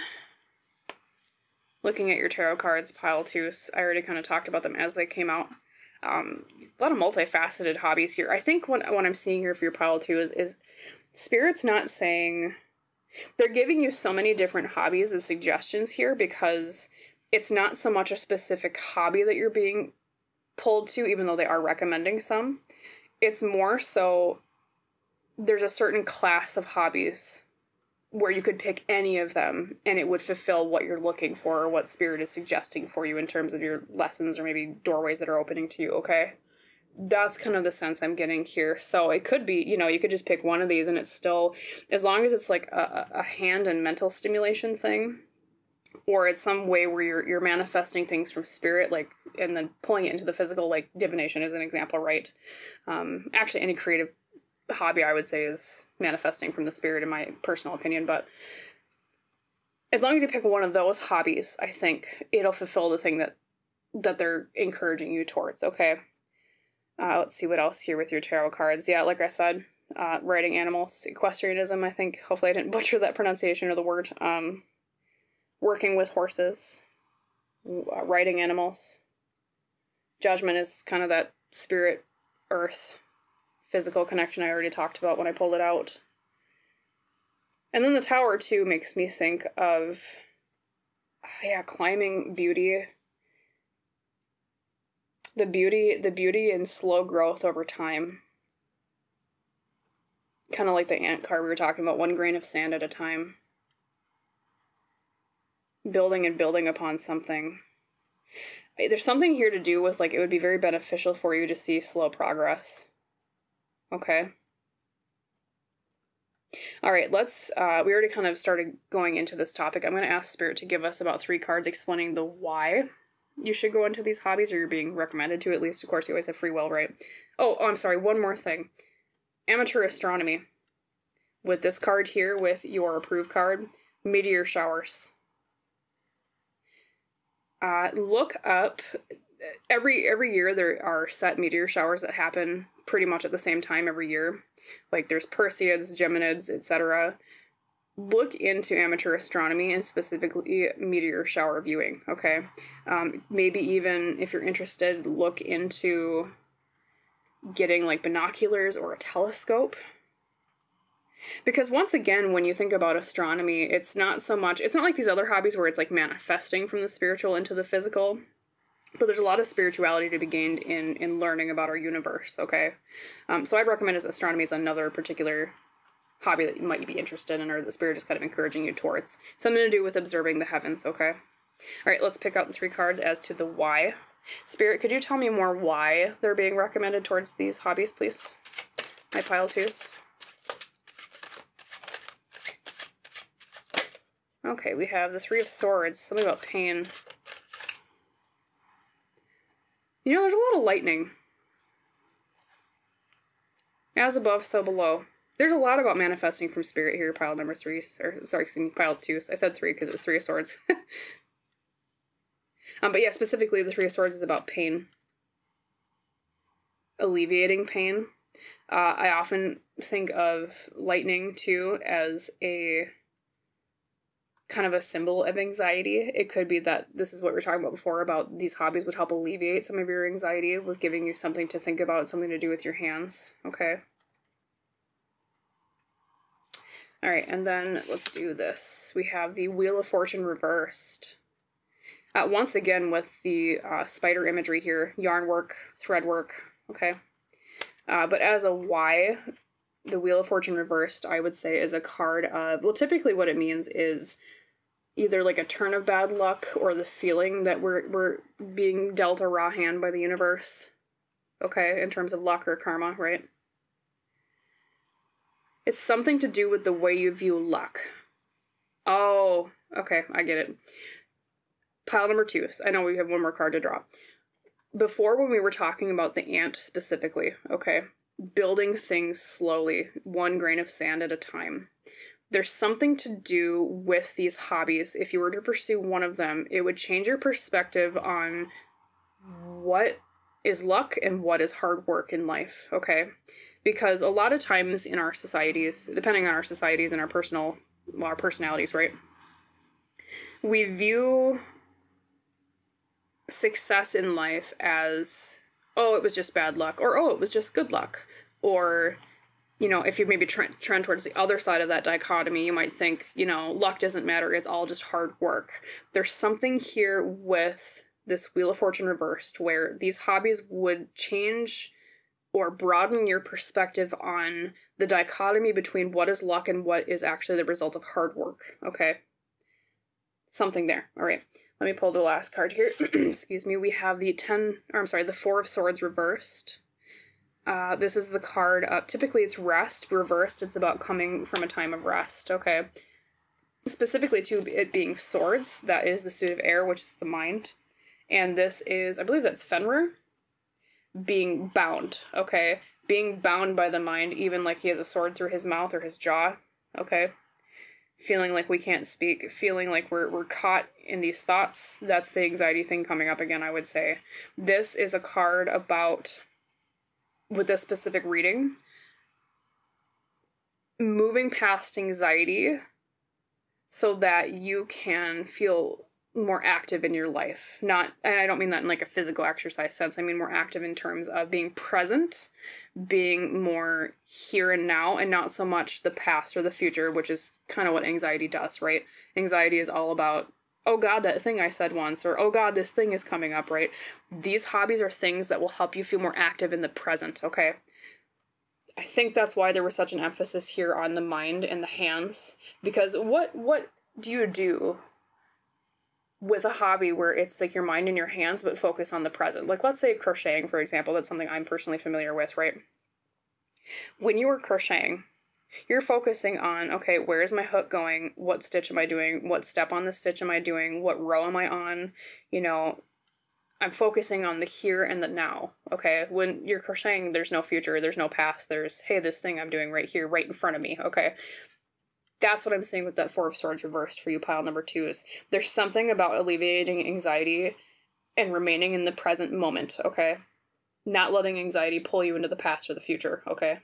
looking at your tarot cards, pile 2s, I already kind of talked about them as they came out. A lot of multifaceted hobbies here. I think what I'm seeing here for your pile 2 is Spirit's not saying... They're giving you so many different hobbies as suggestions here because it's not so much a specific hobby that you're being pulled to, even though they are recommending some. It's more so there's a certain class of hobbies where you could pick any of them and it would fulfill what you're looking for or what Spirit is suggesting for you in terms of your lessons or maybe doorways that are opening to you, okay? That's kind of the sense I'm getting here. So it could be, you know, you could just pick one of these and it's still, as long as it's like a hand and mental stimulation thing, or it's some way where you're manifesting things from Spirit, like, and then pulling it into the physical, like divination is an example, right? Actually, any creative hobby, I would say, is manifesting from the Spirit in my personal opinion, but as long as you pick one of those hobbies, I think it'll fulfill the thing that they're encouraging you towards, okay? Let's see what else here with your tarot cards. Yeah, like I said, writing animals, equestrianism, I think. Hopefully I didn't butcher that pronunciation of the word. Working with horses, writing animals. Judgment is kind of that spirit, earth, physical connection I already talked about when I pulled it out. And then the Tower, too, makes me think of, climbing beauty. The beauty and slow growth over time. Kind of like the ant card we were talking about, one grain of sand at a time. Building and building upon something. There's something here to do with, like, it would be very beneficial for you to see slow progress. Okay. All right, let's, we already kind of started going into this topic. I'm going to ask Spirit to give us about 3 cards explaining the why you should go into these hobbies, or you're being recommended to, at least. Of course, you always have free will, right? Oh, I'm sorry, one more thing. Amateur astronomy. With this card here, with your approved card, meteor showers. Look up, every year there are set meteor showers that happen pretty much at the same time every year. Like there's Perseids, Geminids, etc. Look into amateur astronomy and specifically meteor shower viewing, okay? Maybe even, if you're interested, look into getting like binoculars or a telescope. Because once again, when you think about astronomy, it's not like these other hobbies where it's like manifesting from the spiritual into the physical. But there's a lot of spirituality to be gained in learning about our universe, okay? So I'd recommend astronomy as another particular hobby that you might be interested in, or the spirit is kind of encouraging you towards. Something to do with observing the heavens, okay? All right, let's pick out the 3 cards as to the why. Spirit, could you tell me more why they're being recommended towards these hobbies, please? My pile twos. Okay, we have the 3 of Swords, something about pain. You know, there's a lot of lightning. As above, so below. There's a lot about manifesting from Spirit here, pile number 3. Or, sorry, excuse me, pile 2. I said 3 because it was 3 of Swords. But yeah, specifically the 3 of Swords is about pain. Alleviating pain. I often think of lightning, too, as a kind of a symbol of anxiety. It could be that this is what we were talking about before, about these hobbies would help alleviate some of your anxiety with giving you something to think about, something to do with your hands. Okay. All right, and then let's do this. We have the Wheel of Fortune reversed. Once again with the spider imagery here, yarn work, thread work, okay. But as a why, the Wheel of Fortune reversed, I would say, is a card of, well, typically what it means is either like a turn of bad luck or the feeling that we're being dealt a raw hand by the universe, okay, in terms of luck or karma, right? It's something to do with the way you view luck. Oh, okay, I get it. Pile number 2. I know we have one more card to draw. Before, when we were talking about the ant specifically, okay, building things slowly, 1 grain of sand at a time. There's something to do with these hobbies. If you were to pursue one of them, it would change your perspective on what is luck and what is hard work in life, okay? Because a lot of times in our societies, depending on our societies and our personalities, right? We view success in life as, oh, it was just bad luck, or oh, it was just good luck, or, you know, if you maybe trend towards the other side of that dichotomy, you might think, you know, luck doesn't matter, it's all just hard work. There's something here with this Wheel of Fortune reversed where these hobbies would change or broaden your perspective on the dichotomy between what is luck and what is actually the result of hard work, okay? Something there. All right, let me pull the last card here. Excuse me. We have the 4 of Swords reversed. This is the card up. Typically it's rest. Reversed, it's about coming from a time of rest, okay? Specifically to it being swords, that is the suit of air, which is the mind. And this is, I believe that's Fenrir, being bound, okay? Being bound by the mind, even like he has a sword through his mouth or his jaw, okay? Feeling like we can't speak, feeling like we're caught in these thoughts. That's the anxiety thing coming up again, I would say. This is a card about, with this specific reading, moving past anxiety so that you can feel more active in your life. Not, and I don't mean that in like a physical exercise sense, I mean more active in terms of being present, being more here and now, and not so much the past or the future, which is kind of what anxiety does, right? Anxiety is all about, oh God, that thing I said once, or oh God, this thing is coming up, right? These hobbies are things that will help you feel more active in the present, okay? I think that's why there was such an emphasis here on the mind and the hands, because what do you do with a hobby where it's like your mind and your hands, but focus on the present? Like, let's say crocheting, for example. That's something I'm personally familiar with, right? When you are crocheting, you're focusing on, okay, where's my hook going? What stitch am I doing? What step on the stitch am I doing? What row am I on? You know, I'm focusing on the here and the now, okay? When you're crocheting, there's no future, there's no past, there's, hey, this thing I'm doing right here, right in front of me, okay? That's what I'm saying with that 4 of Swords reversed for you, pile number 2, is there's something about alleviating anxiety and remaining in the present moment, okay? Not letting anxiety pull you into the past or the future, okay?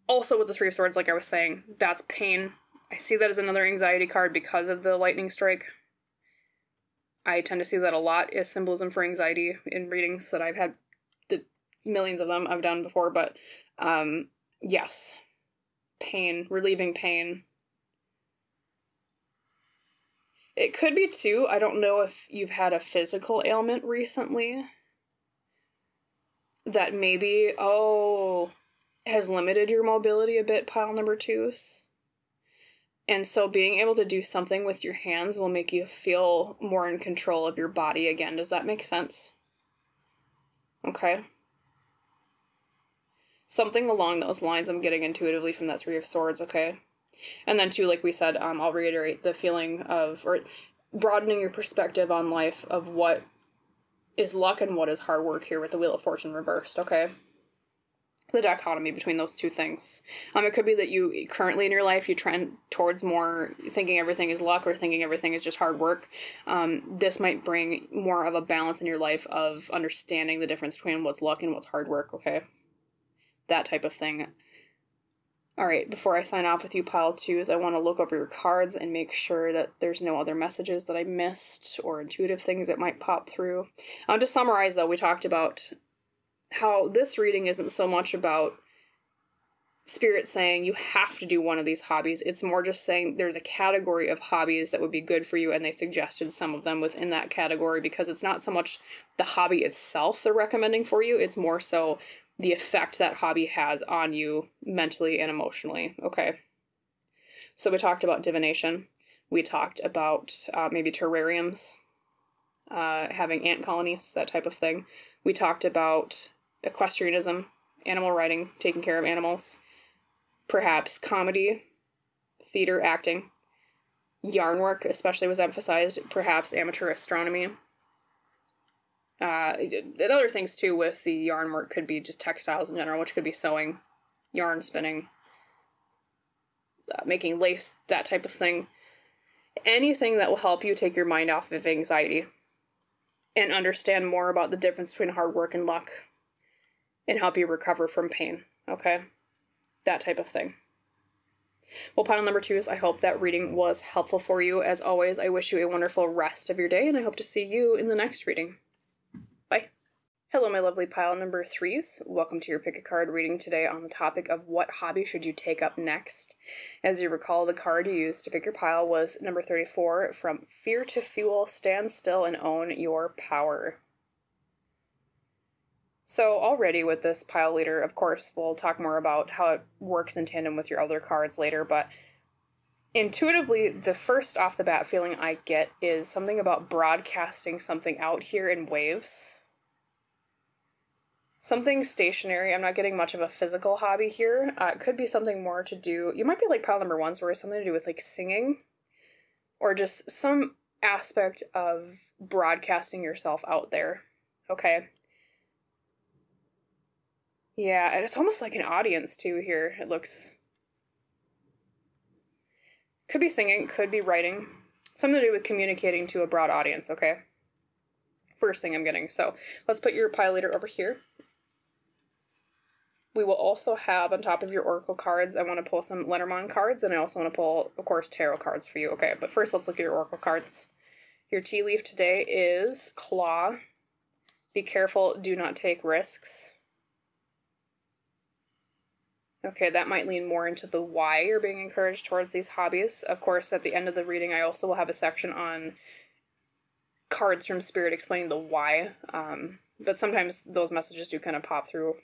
Also with the 3 of Swords, like I was saying, that's pain. I see that as another anxiety card because of the lightning strike. I tend to see that a lot as symbolism for anxiety in readings that I've had, the millions of them I've done before, but yes. Pain, relieving pain. It could be too, I don't know if you've had a physical ailment recently that maybe, has limited your mobility a bit, pile number twos. And so being able to do something with your hands will make you feel more in control of your body again. Does that make sense? Okay. Something along those lines I'm getting intuitively from that Three of Swords, okay? And then, too, like we said, I'll reiterate the feeling of, or broadening your perspective on life of what is luck and what is hard work here with the Wheel of Fortune reversed, okay? The dichotomy between those two things. It could be that you, currently in your life, you trend towards more thinking everything is luck or thinking everything is just hard work. This might bring more of a balance in your life of understanding the difference between what's luck and what's hard work, okay? That type of thing. All right, before I sign off with you, pile twos, I want to look over your cards and make sure that there's no other messages that I missed or intuitive things that might pop through. To summarize, though, we talked about how this reading isn't so much about Spirit saying you have to do one of these hobbies. It's more just saying there's a category of hobbies that would be good for you, and they suggested some of them within that category because it's not so much the hobby itself they're recommending for you, it's more so the effect that hobby has on you mentally and emotionally, okay? So we talked about divination. We talked about maybe terrariums, having ant colonies, that type of thing. We talked about equestrianism, animal riding, taking care of animals, perhaps comedy, theater, acting, yarn work especially was emphasized, perhaps amateur astronomy. And other things too with the yarn work could be just textiles in general, which could be sewing, yarn spinning, making lace, that type of thing. Anything that will help you take your mind off of anxiety and understand more about the difference between hard work and luck and help you recover from pain, okay? That type of thing. Well, pile number twos, I hope that reading was helpful for you. As always, I wish you a wonderful rest of your day, and I hope to see you in the next reading. Bye. Hello, my lovely pile number threes. Welcome to your pick a card reading today on the topic of what hobby should you take up next. As you recall, the card you used to pick your pile was number 34 from Fear to Fuel, Stand Still and Own Your Power. So already with this pile leader, of course, we'll talk more about how it works in tandem with your other cards later, but intuitively, the first off the bat feeling I get is something about broadcasting something out here in waves. Something stationary. I'm not getting much of a physical hobby here. It could be something more to do, you might be like pile number ones, where it's something to do with like singing, or just some aspect of broadcasting yourself out there. Okay. Yeah, and it's almost like an audience too here. It looks. Could be singing, could be writing. Something to do with communicating to a broad audience, okay? First thing I'm getting. So let's put your pile leader over here. We will also have on top of your oracle cards, I want to pull some Lenormand cards, and I also want to pull, of course, tarot cards for you. Okay, but first let's look at your oracle cards. Your tea leaf today is Claw. Be careful, do not take risks. Okay, that might lean more into the why you're being encouraged towards these hobbies. Of course, at the end of the reading, I also will have a section on cards from Spirit explaining the why. But sometimes those messages do kind of pop through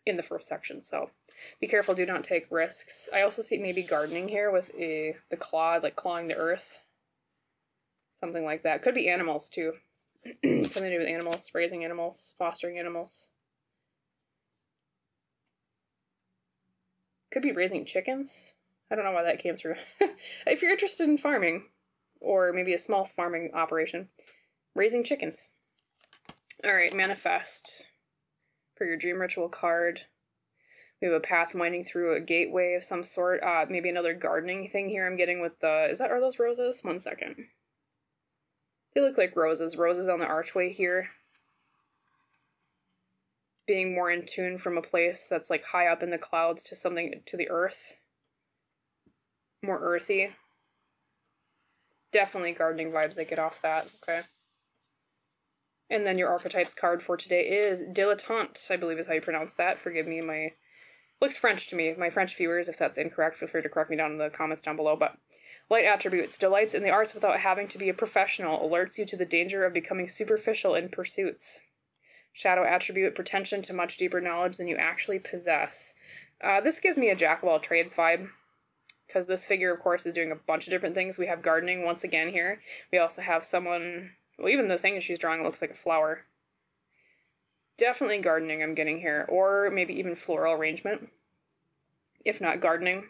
in the first section. So be careful, do not take risks. I also see maybe gardening here with the claw, like clawing the earth. Something like that. Could be animals too. Something to do with animals, raising animals, fostering animals. Could be raising chickens. I don't know why that came through. If you're interested in farming, or maybe a small farming operation, raising chickens. All right, manifest. For your dream ritual card, we have a path winding through a gateway of some sort. Maybe another gardening thing here I'm getting with the, are those roses? One second. They look like roses. Roses on the archway here. Being more in tune from a place that's like high up in the clouds to something to the earth. More earthy. Definitely gardening vibes that get off that, okay? And then your archetypes card for today is Dilettante, I believe is how you pronounce that. Forgive me my Looks French to me. My French viewers, if that's incorrect, feel free to correct me down in the comments down below. But light attributes: delights in the arts without having to be a professional, alerts you to the danger of becoming superficial in pursuits. Shadow attribute: pretension to much deeper knowledge than you actually possess. This gives me a jack of all trades vibe, because this figure, of course, is doing a bunch of different things. We have gardening once again here. We also have someone, well, even the thing she's drawing looks like a flower. Definitely gardening I'm getting here, or maybe even floral arrangement, if not gardening.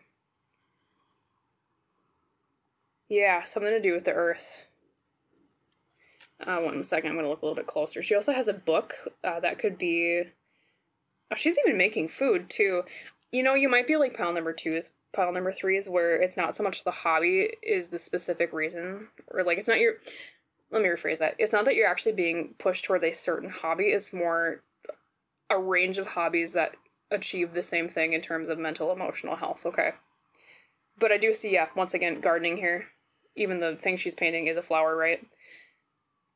Yeah, something to do with the earth. One second, I'm going to look a little bit closer. She also has a book that could be... Oh, she's even making food, too. You know, you might be like pile number 3s, where it's not so much the hobby is the specific reason, or like it's not your... Let me rephrase that. It's not that you're actually being pushed towards a certain hobby. It's more a range of hobbies that achieve the same thing in terms of mental, emotional health, okay? But I do see, yeah, once again, gardening here. Even the thing she's painting is a flower, right?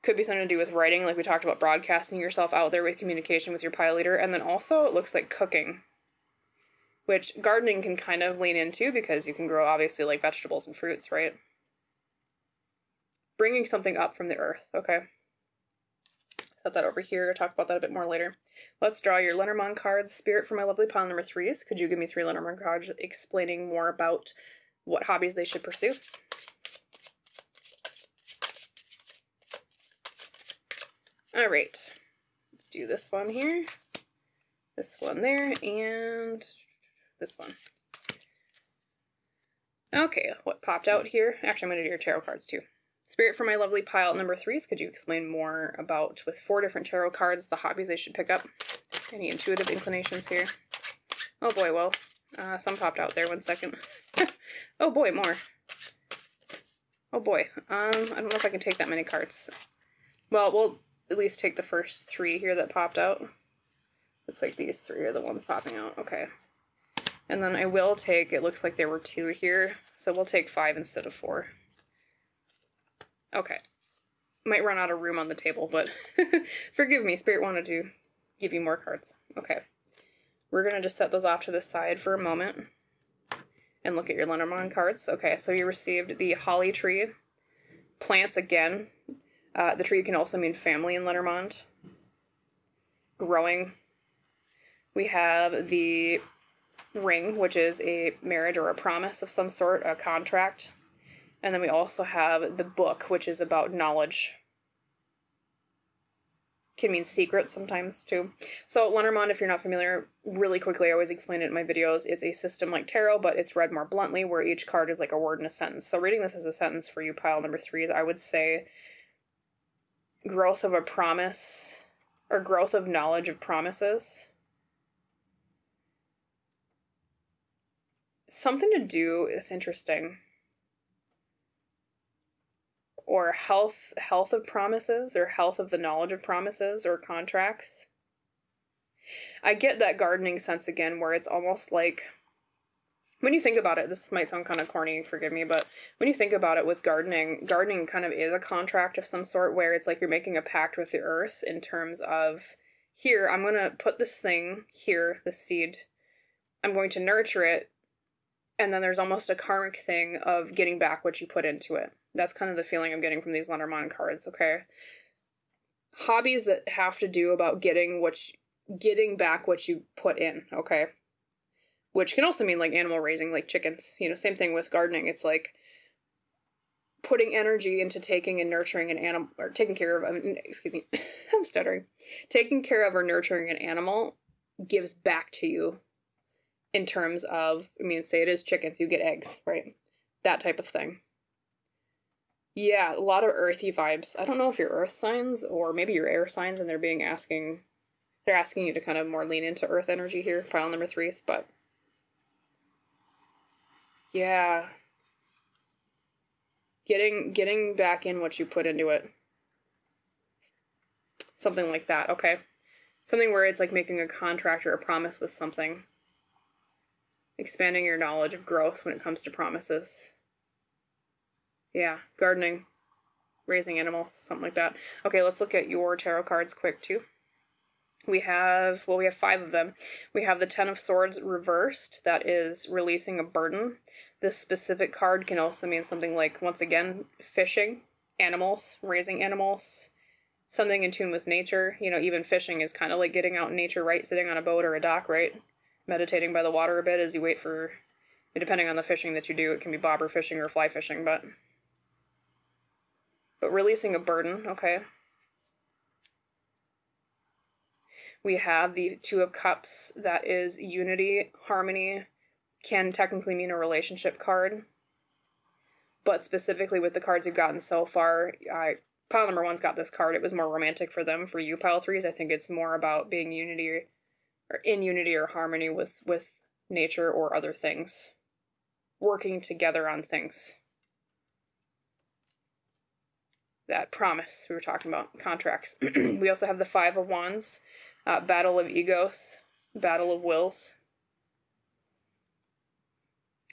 Could be something to do with writing, like we talked about, broadcasting yourself out there with communication with your pile leader. And then also it looks like cooking, which gardening can kind of lean into because you can grow, obviously, like vegetables and fruits, right? Bringing something up from the earth, okay? Set that over here, talk about that a bit more later. Let's draw your Lenormand cards. Spirit, for my lovely pile number 3s, could you give me 3 Lenormand cards explaining more about what hobbies they should pursue? All right, let's do this one here, this one there, and this one. Okay, what popped out here? Actually, I'm going to do your tarot cards too. Spirit, for my lovely pile number 3s, could you explain more about, with 4 different tarot cards, the hobbies they should pick up? Any intuitive inclinations here? Oh boy, well, some popped out there, 1 second. Oh boy, more. Oh boy, I don't know if I can take that many cards. Well, we'll at least take the first 3 here that popped out. Looks like these 3 are the ones popping out, okay. And then I will take, it looks like there were 2 here, so we'll take 5 instead of 4. Okay. Might run out of room on the table, but forgive me, Spirit wanted to give you more cards. Okay. We're going to just set those off to the side for a moment and look at your Lenormand cards. Okay, so you received the holly tree. Plants again. The tree can also mean family in Lenormand. Growing. We have the ring, which is a marriage or a promise of some sort, a contract. And then we also have the book, which is about knowledge. Can mean secrets sometimes, too. So Lenormand, if you're not familiar, really quickly, I always explain it in my videos, it's a system like tarot, but it's read more bluntly, where each card is like a word in a sentence. So reading this as a sentence for you, pile number 3s, I would say growth of a promise, or growth of knowledge of promises. Something to do, it's interesting. Or health of promises, or health of the knowledge of promises or contracts. I get that gardening sense again, where it's almost like, when you think about it, this might sound kind of corny, forgive me, but when you think about it with gardening kind of is a contract of some sort, where it's like you're making a pact with the earth in terms of, here, I'm going to put this thing here, this seed, I'm going to nurture it, and then there's almost a karmic thing of getting back what you put into it. That's kind of the feeling I'm getting from these Lenormand cards, okay? Hobbies that have to do about getting back what you put in, okay? Which can also mean like animal raising, like chickens. You know, same thing with gardening. It's like putting energy into taking and nurturing an animal, or taking care of, excuse me, I'm stuttering. Taking care of or nurturing an animal gives back to you in terms of, I mean, say it is chickens, you get eggs, right? That type of thing. Yeah, a lot of earthy vibes. I don't know if you're earth signs or maybe you're air signs and they're asking you to kind of more lean into earth energy here, pile number 3s, but yeah. Getting back in what you put into it. Something like that, okay? Something where it's like making a contract or a promise with something. Expanding your knowledge of growth when it comes to promises. Yeah, gardening, raising animals, something like that. Okay, let's look at your tarot cards quick, too. We have 5 of them. We have the Ten of Swords reversed. That is releasing a burden. This specific card can also mean something like, once again, fishing, animals, raising animals, something in tune with nature. You know, even fishing is kind of like getting out in nature, right? Sitting on a boat or a dock, right? Meditating by the water a bit as you wait for, depending on the fishing that you do, it can be bobber fishing or fly fishing, but releasing a burden, okay. We have the Two of Cups. That is unity, harmony, can technically mean a relationship card. But specifically with the cards you've gotten so far, pile number 1's got this card. It was more romantic for them. For you, pile 3s, I think it's more about being in unity or harmony with nature or other things. Working together on things. That promise we were talking about, contracts. We also have the Five of Wands. Battle of egos, battle of wills.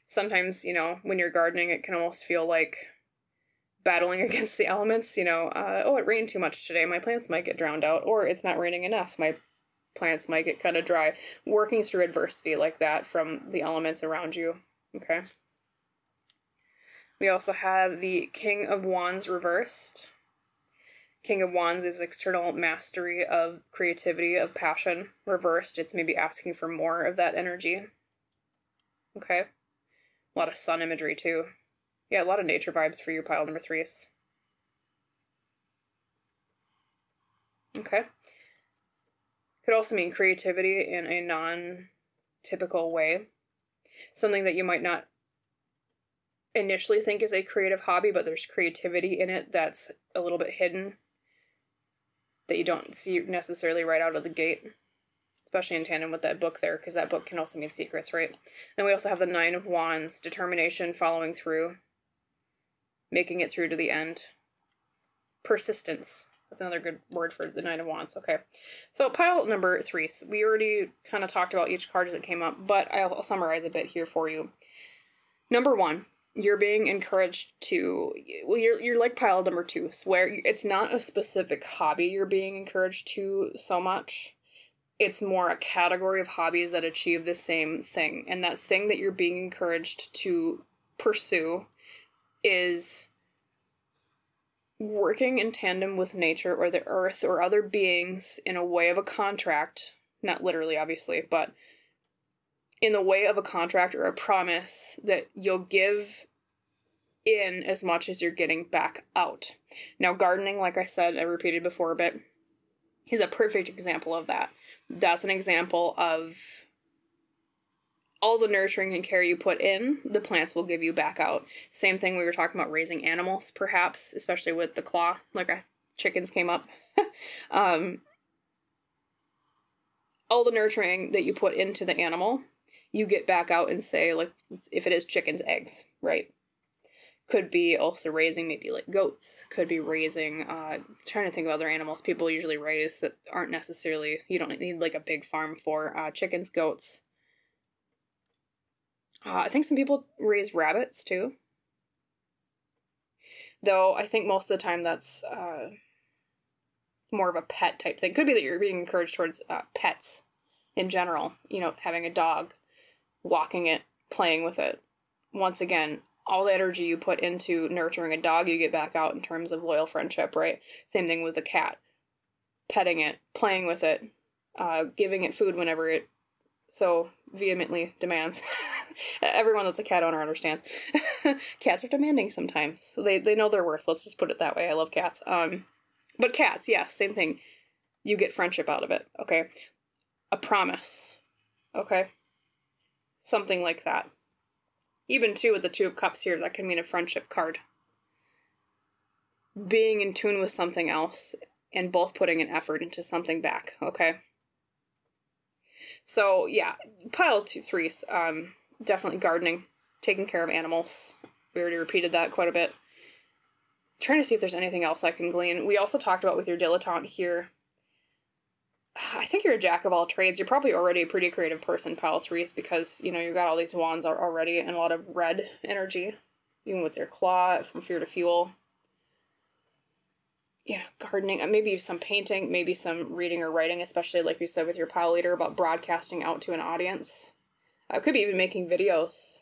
Sometimes, you know, when you're gardening, it can almost feel like battling against the elements, you know, oh, it rained too much today, my plants might get drowned out, or it's not raining enough, my plants might get kind of dry. Working through adversity like that from the elements around you, okay? We also have the King of Wands reversed. King of Wands is external mastery of creativity, of passion. Reversed, it's maybe asking for more of that energy. Okay. A lot of sun imagery, too. Yeah, a lot of nature vibes for you, pile number 3s. Okay. Could also mean creativity in a non-typical way. Something that you might not initially think is a creative hobby, but there's creativity in it that's a little bit hidden, that you don't see necessarily right out of the gate, especially in tandem with that book there, because that book can also mean secrets, right? Then we also have the Nine of Wands, determination, following through, making it through to the end. Persistence. That's another good word for the Nine of Wands. Okay, so pile number 3s. We already kind of talked about each card as it came up, but I'll summarize a bit here for you. Number 1. You're being encouraged to, well, you're like pile number 2, where it's not a specific hobby you're being encouraged to so much. It's more a category of hobbies that achieve the same thing. And that thing that you're being encouraged to pursue is working in tandem with nature or the earth or other beings in a way of a contract, not literally, obviously, but in the way of a contract or a promise that you'll give in as much as you're getting back out. Now, gardening, like I said, I repeated before a bit, is a perfect example of that. That's an example of all the nurturing and care you put in, the plants will give you back out. Same thing we were talking about raising animals, perhaps, especially with the claw, like chickens came up. All the nurturing that you put into the animal, you get back out and say, like, if it is chickens, eggs, right? Could be also raising maybe like goats, could be raising, trying to think of other animals people usually raise that aren't necessarily, you don't need like a big farm for, chickens, goats. I think some people raise rabbits too. Though I think most of the time that's more of a pet type thing. Could be that you're being encouraged towards pets in general. You know, having a dog, walking it, playing with it. Once again, all the energy you put into nurturing a dog, you get back out in terms of loyal friendship, right? Same thing with a cat. Petting it, playing with it, giving it food whenever it so vehemently demands. Everyone that's a cat owner understands. Cats are demanding sometimes. So they know their worth. Let's just put it that way. I love cats. But cats, yeah, same thing. You get friendship out of it, okay? A promise, okay? Something like that. Even too with the Two of Cups here, that can mean a friendship card. Being in tune with something else and both putting an effort into something back, okay? So, yeah, pile 2, 3s, definitely gardening, taking care of animals. We already repeated that quite a bit. Trying to see if there's anything else I can glean. We also talked about with your dilettante here. I think you're a jack of all trades. You're probably already a pretty creative person, pile 3s, because, you know, you've got all these wands already and a lot of red energy, even with your claw from fear to fuel. yeah, gardening, maybe some painting, maybe some reading or writing, especially like you said with your pile leader about broadcasting out to an audience. Could be even making videos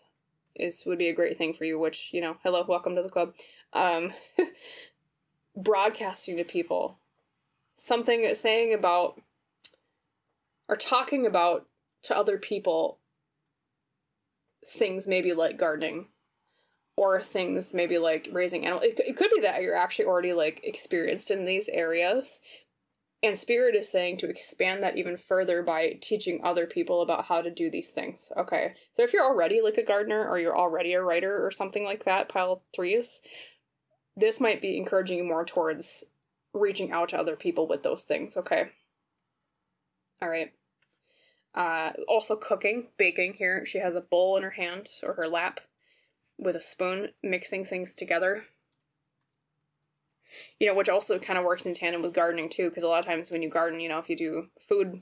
would be a great thing for you, which, you know, hello, welcome to the club. Broadcasting to people. Something, saying about, or talking about to other people things maybe like gardening, or things maybe like raising animals. It could be that you're actually already like experienced in these areas, and Spirit is saying to expand that even further by teaching other people about how to do these things. Okay, so if you're already like a gardener, or you're already a writer or something like that, pile 3s, this might be encouraging you more towards reaching out to other people with those things. Okay, all right. Also cooking, baking here. She has a bowl in her hand or her lap with a spoon, mixing things together. You know, which also kind of works in tandem with gardening too, because a lot of times when you garden, you know, if you do food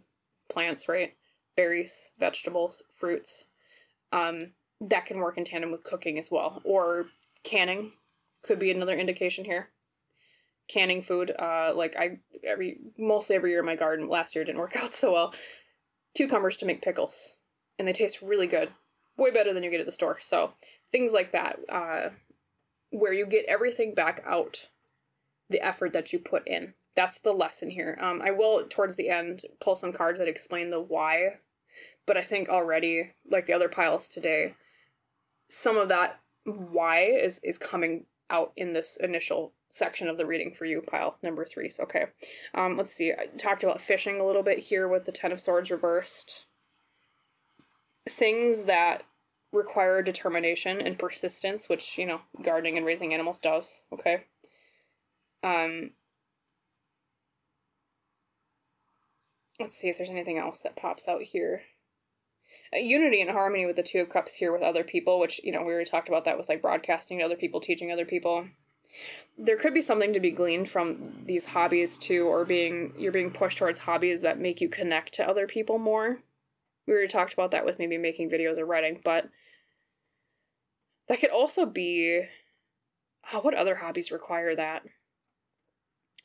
plants, right, berries, vegetables, fruits, that can work in tandem with cooking as well. Or canning could be another indication here. Canning food, like mostly every year in my garden, last year didn't work out so well, cucumbers to make pickles, and they taste really good, way better than you get at the store. So things like that, where you get everything back out, the effort that you put in. That's the lesson here. I will, towards the end, pull some cards that explain the why, but I think already, like the other piles today, some of that why is coming out in this initial section of the reading for you, pile number 3. So, okay. Let's see. I talked about fishing a little bit here with the 10 of Swords reversed. Things that require determination and persistence, which, you know, gardening and raising animals does. Okay. Let's see if there's anything else that pops out here. Unity and harmony with the 2 of Cups here with other people, which, you know, we already talked about that with like broadcasting to other people, teaching other people. There could be something to be gleaned from these hobbies too, or you're being pushed towards hobbies that make you connect to other people more. We already talked about that with maybe making videos or writing, but that could also be, what other hobbies require that?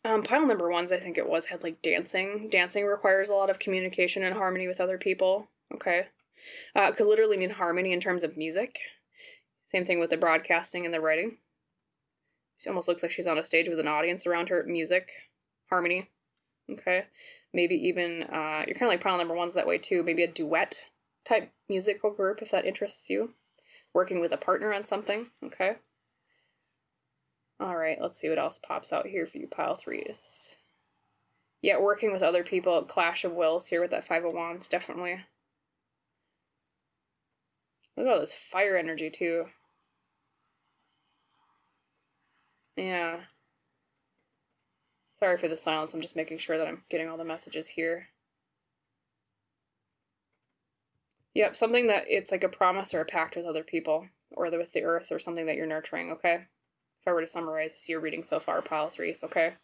Pile number 1s, I think it was, had like dancing. Dancing requires a lot of communication and harmony with other people. Okay. It could literally mean harmony in terms of music. Same thing with the broadcasting and the writing. She almost looks like she's on a stage with an audience around her. Music, harmony. Okay. Maybe even, you're kind of like pile number 1s that way too. Maybe a duet type musical group if that interests you. Working with a partner on something. Okay. All right, let's see what else pops out here for you, pile 3s. Yeah, working with other people, clash of wills here with that 5 of Wands, definitely. Look at all this fire energy, too. Yeah. Sorry for the silence, I'm just making sure that I'm getting all the messages here. Yep, something that it's like a promise or a pact with other people, or with the earth, or something that you're nurturing, okay? If I were to summarize your reading so far, pile 3s, okay?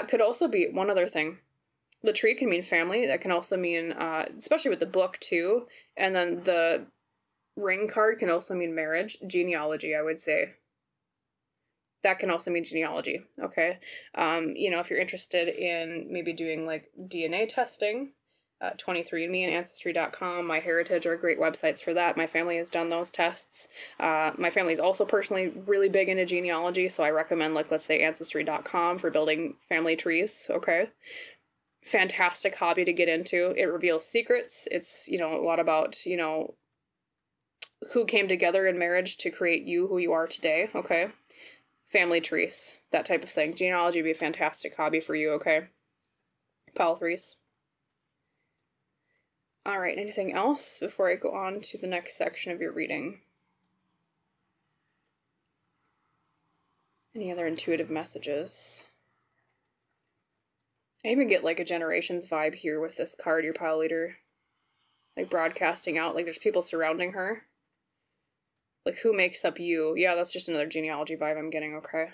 Could also be one other thing. The tree can mean family. That can also mean, especially with the book too. And then the ring card can also mean marriage. Genealogy, I would say. That can also mean genealogy, okay? You know, if you're interested in maybe doing like DNA testing, 23andMe and Ancestry.com, MyHeritage are great websites for that. My family has done those tests. My family is also personally really big into genealogy, so I recommend, like, let's say Ancestry.com for building family trees, okay? Fantastic hobby to get into. It reveals secrets. It's, you know, a lot about, you know, who came together in marriage to create you, who you are today, okay? Family trees, that type of thing. Genealogy would be a fantastic hobby for you, okay? Pile 3s. All right, anything else before I go on to the next section of your reading? Any other intuitive messages? I even get like a generations vibe here with this card, your pile leader. Like broadcasting out, like there's people surrounding her. Like who makes up you? Yeah, that's just another genealogy vibe I'm getting, okay.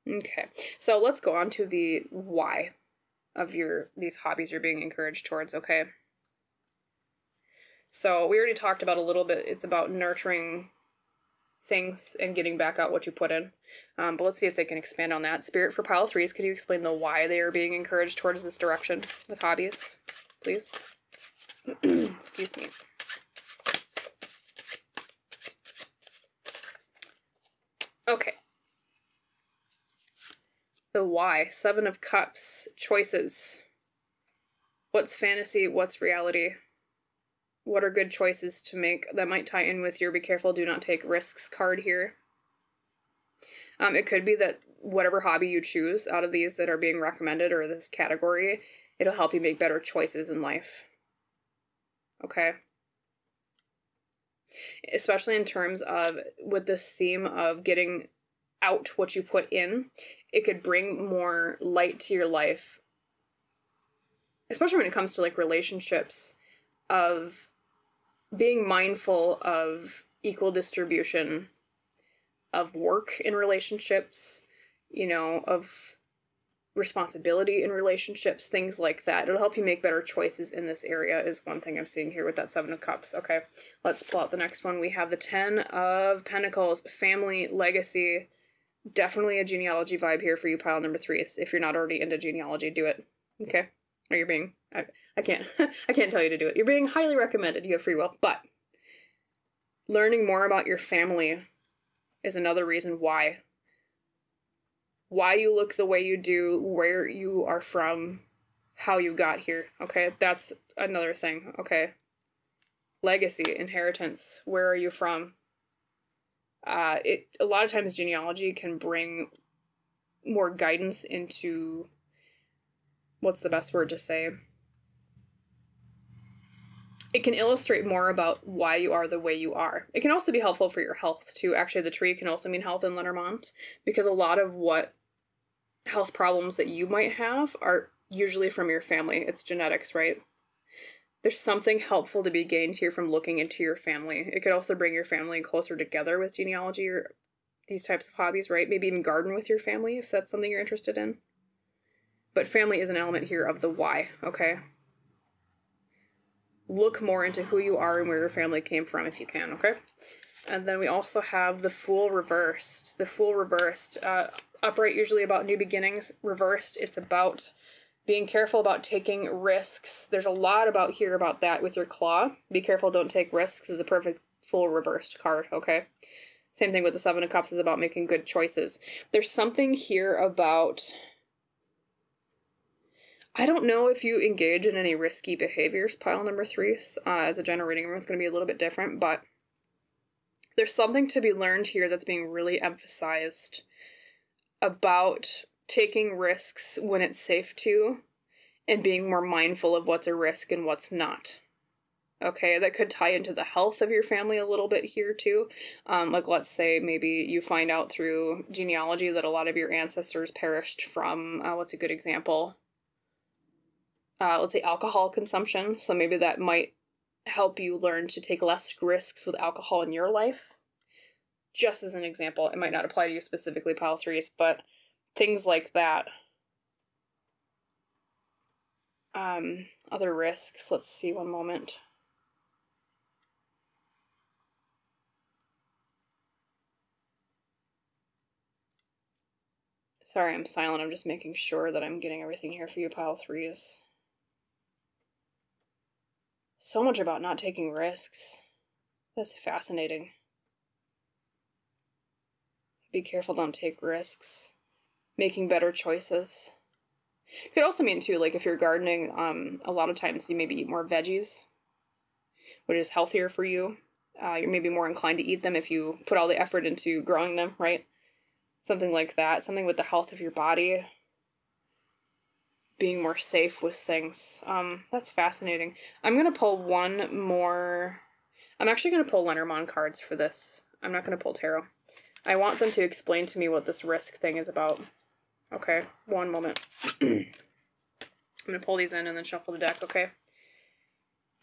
Okay, so let's go on to the why of these hobbies you're being encouraged towards, okay? So we already talked about a little bit, it's about nurturing things and getting back out what you put in. But let's see if they can expand on that. Spirit for pile 3s, could you explain the why they are being encouraged towards this direction with hobbies, please? Excuse me. Okay. The why. 7 of Cups. Choices. What's fantasy? What's reality? What are good choices to make? That might tie in with your be careful, do not take risks card here. It could be that whatever hobby you choose out of these that are being recommended or this category, it'll help you make better choices in life. Okay? Especially in terms of with this theme of getting out what you put in, it could bring more light to your life, especially when it comes to like relationships, of being mindful of equal distribution of work in relationships, you know, of responsibility in relationships, things like that. It'll help you make better choices in this area is one thing I'm seeing here with that 7 of Cups. Okay, let's pull out the next one. We have the 10 of Pentacles, family, legacy. Definitely a genealogy vibe here for you, pile number 3s. If you're not already into genealogy, do it. Okay? Or you're being, I can't, I can't tell you to do it. You're being highly recommended. You have free will. But learning more about your family is another reason why. Why you look the way you do, where you are from, how you got here. Okay? That's another thing. Okay? Legacy, inheritance. Where are you from? A lot of times genealogy can bring more guidance into, what's the best word to say? It can illustrate more about why you are the way you are. It can also be helpful for your health too. Actually, the tree can also mean health in Lenormand, because a lot of what health problems that you might have are usually from your family. It's genetics, right? There's something helpful to be gained here from looking into your family. It could also bring your family closer together with genealogy or these types of hobbies, right? Maybe even garden with your family if that's something you're interested in. But family is an element here of the why, okay? Look more into who you are and where your family came from if you can, okay? And then we also have the Fool reversed. The Fool reversed. Upright, usually about new beginnings. Reversed, it's about being careful about taking risks. There's a lot about here about that with your claw. Be careful, don't take risks is a perfect Fool reversed card, okay? Same thing with the 7 of Cups is about making good choices. There's something here about, I don't know if you engage in any risky behaviors, pile number 3s. As a general reading, everyone's going to be a little bit different, but there's something to be learned here that's being really emphasized about taking risks when it's safe to, and being more mindful of what's a risk and what's not. Okay, that could tie into the health of your family a little bit here too. Like let's say maybe you find out through genealogy that a lot of your ancestors perished from, what's a good example? Let's say alcohol consumption. So maybe that might help you learn to take less risks with alcohol in your life. Just as an example, it might not apply to you specifically, pile 3s, but things like that. Other risks, let's see, one moment. Sorry, I'm silent. I'm just making sure that I'm getting everything here for you, pile 3s. So much about not taking risks. That's fascinating. Be careful, don't take risks. Making better choices. Could also mean too, like if you're gardening, a lot of times you maybe eat more veggies, which is healthier for you. You're maybe more inclined to eat them if you put all the effort into growing them, right? Something like that. Something with the health of your body. Being more safe with things. That's fascinating. I'm going to pull one more. I'm actually going to pull Lenormand cards for this. I'm not going to pull tarot. I want them to explain to me what this risk thing is about. Okay, one moment. I'm going to pull these in and then shuffle the deck, okay?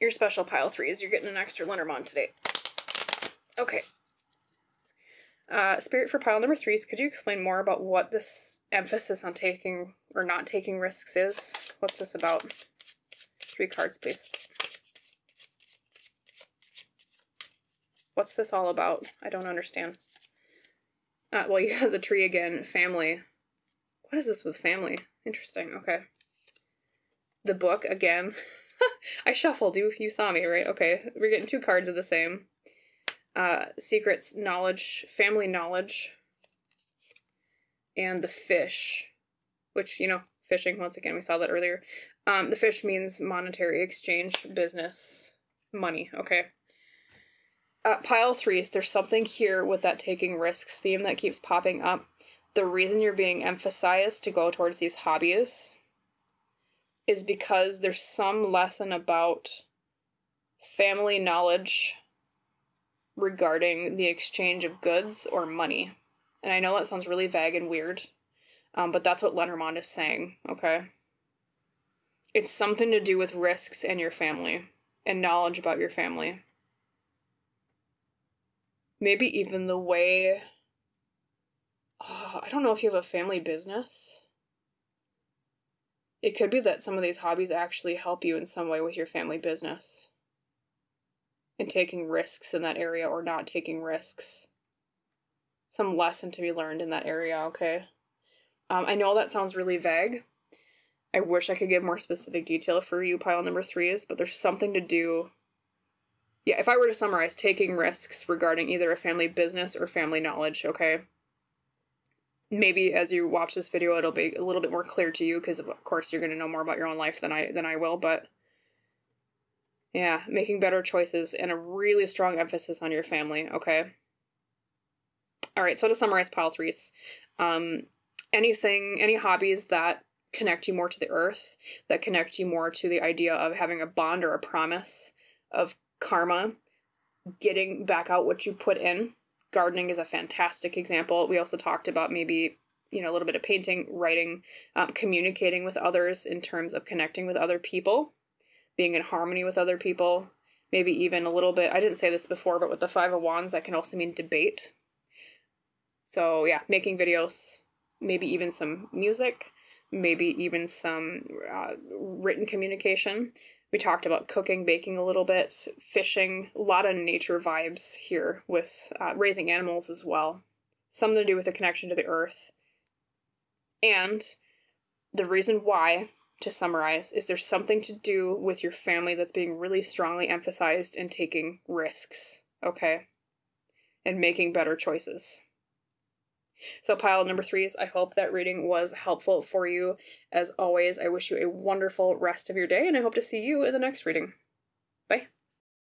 Your special pile 3s. You're getting an extra Lenormand today. Okay. Spirit for pile number 3s, could you explain more about what this emphasis on taking or not taking risks is? What's this about? 3 cards, please. What's this all about? I don't understand. Well, you have the tree again. Family. What is this with family? Interesting. Okay. The book again. I shuffled. You saw me, right? Okay. We're getting 2 cards of the same. Secrets, knowledge, family knowledge. And the fish. Which, you know, fishing, once again, we saw that earlier. The fish means monetary exchange, business, money. Okay. Pile 3s, there's something here with that taking risks theme that keeps popping up. The reason you're being emphasized to go towards these hobbies is because there's some lesson about family knowledge regarding the exchange of goods or money. And I know that sounds really vague and weird, but that's what Lenormand is saying, okay? It's something to do with risks and your family and knowledge about your family. Maybe even the way... I don't know if you have a family business. It could be that some of these hobbies actually help you in some way with your family business. And taking risks in that area or not taking risks. Some lesson to be learned in that area, okay? I know that sounds really vague. I wish I could give more specific detail for you, pile number 3s, but there's something to do... Yeah, if I were to summarize, taking risks regarding either a family business or family knowledge, okay? Maybe as you watch this video, it'll be a little bit more clear to you, because of course you're going to know more about your own life than I will, but yeah, making better choices and a really strong emphasis on your family, okay? All right, so to summarize pile 3s, any hobbies that connect you more to the earth, that connect you more to the idea of having a bond or a promise of karma, getting back out what you put in. Gardening is a fantastic example. We also talked about maybe, you know, a little bit of painting, writing, communicating with others in terms of connecting with other people, being in harmony with other people, maybe even a little bit, I didn't say this before, but with the 5 of Wands, that can also mean debate. So yeah, making videos, maybe even some music, maybe even some written communication. We talked about cooking, baking a little bit, fishing, a lot of nature vibes here with raising animals as well. Something to do with the connection to the earth. And the reason why, to summarize, is there's something to do with your family that's being really strongly emphasized in taking risks, okay? And making better choices. So pile number 3s, I hope that reading was helpful for you. As always, I wish you a wonderful rest of your day, and I hope to see you in the next reading. Bye.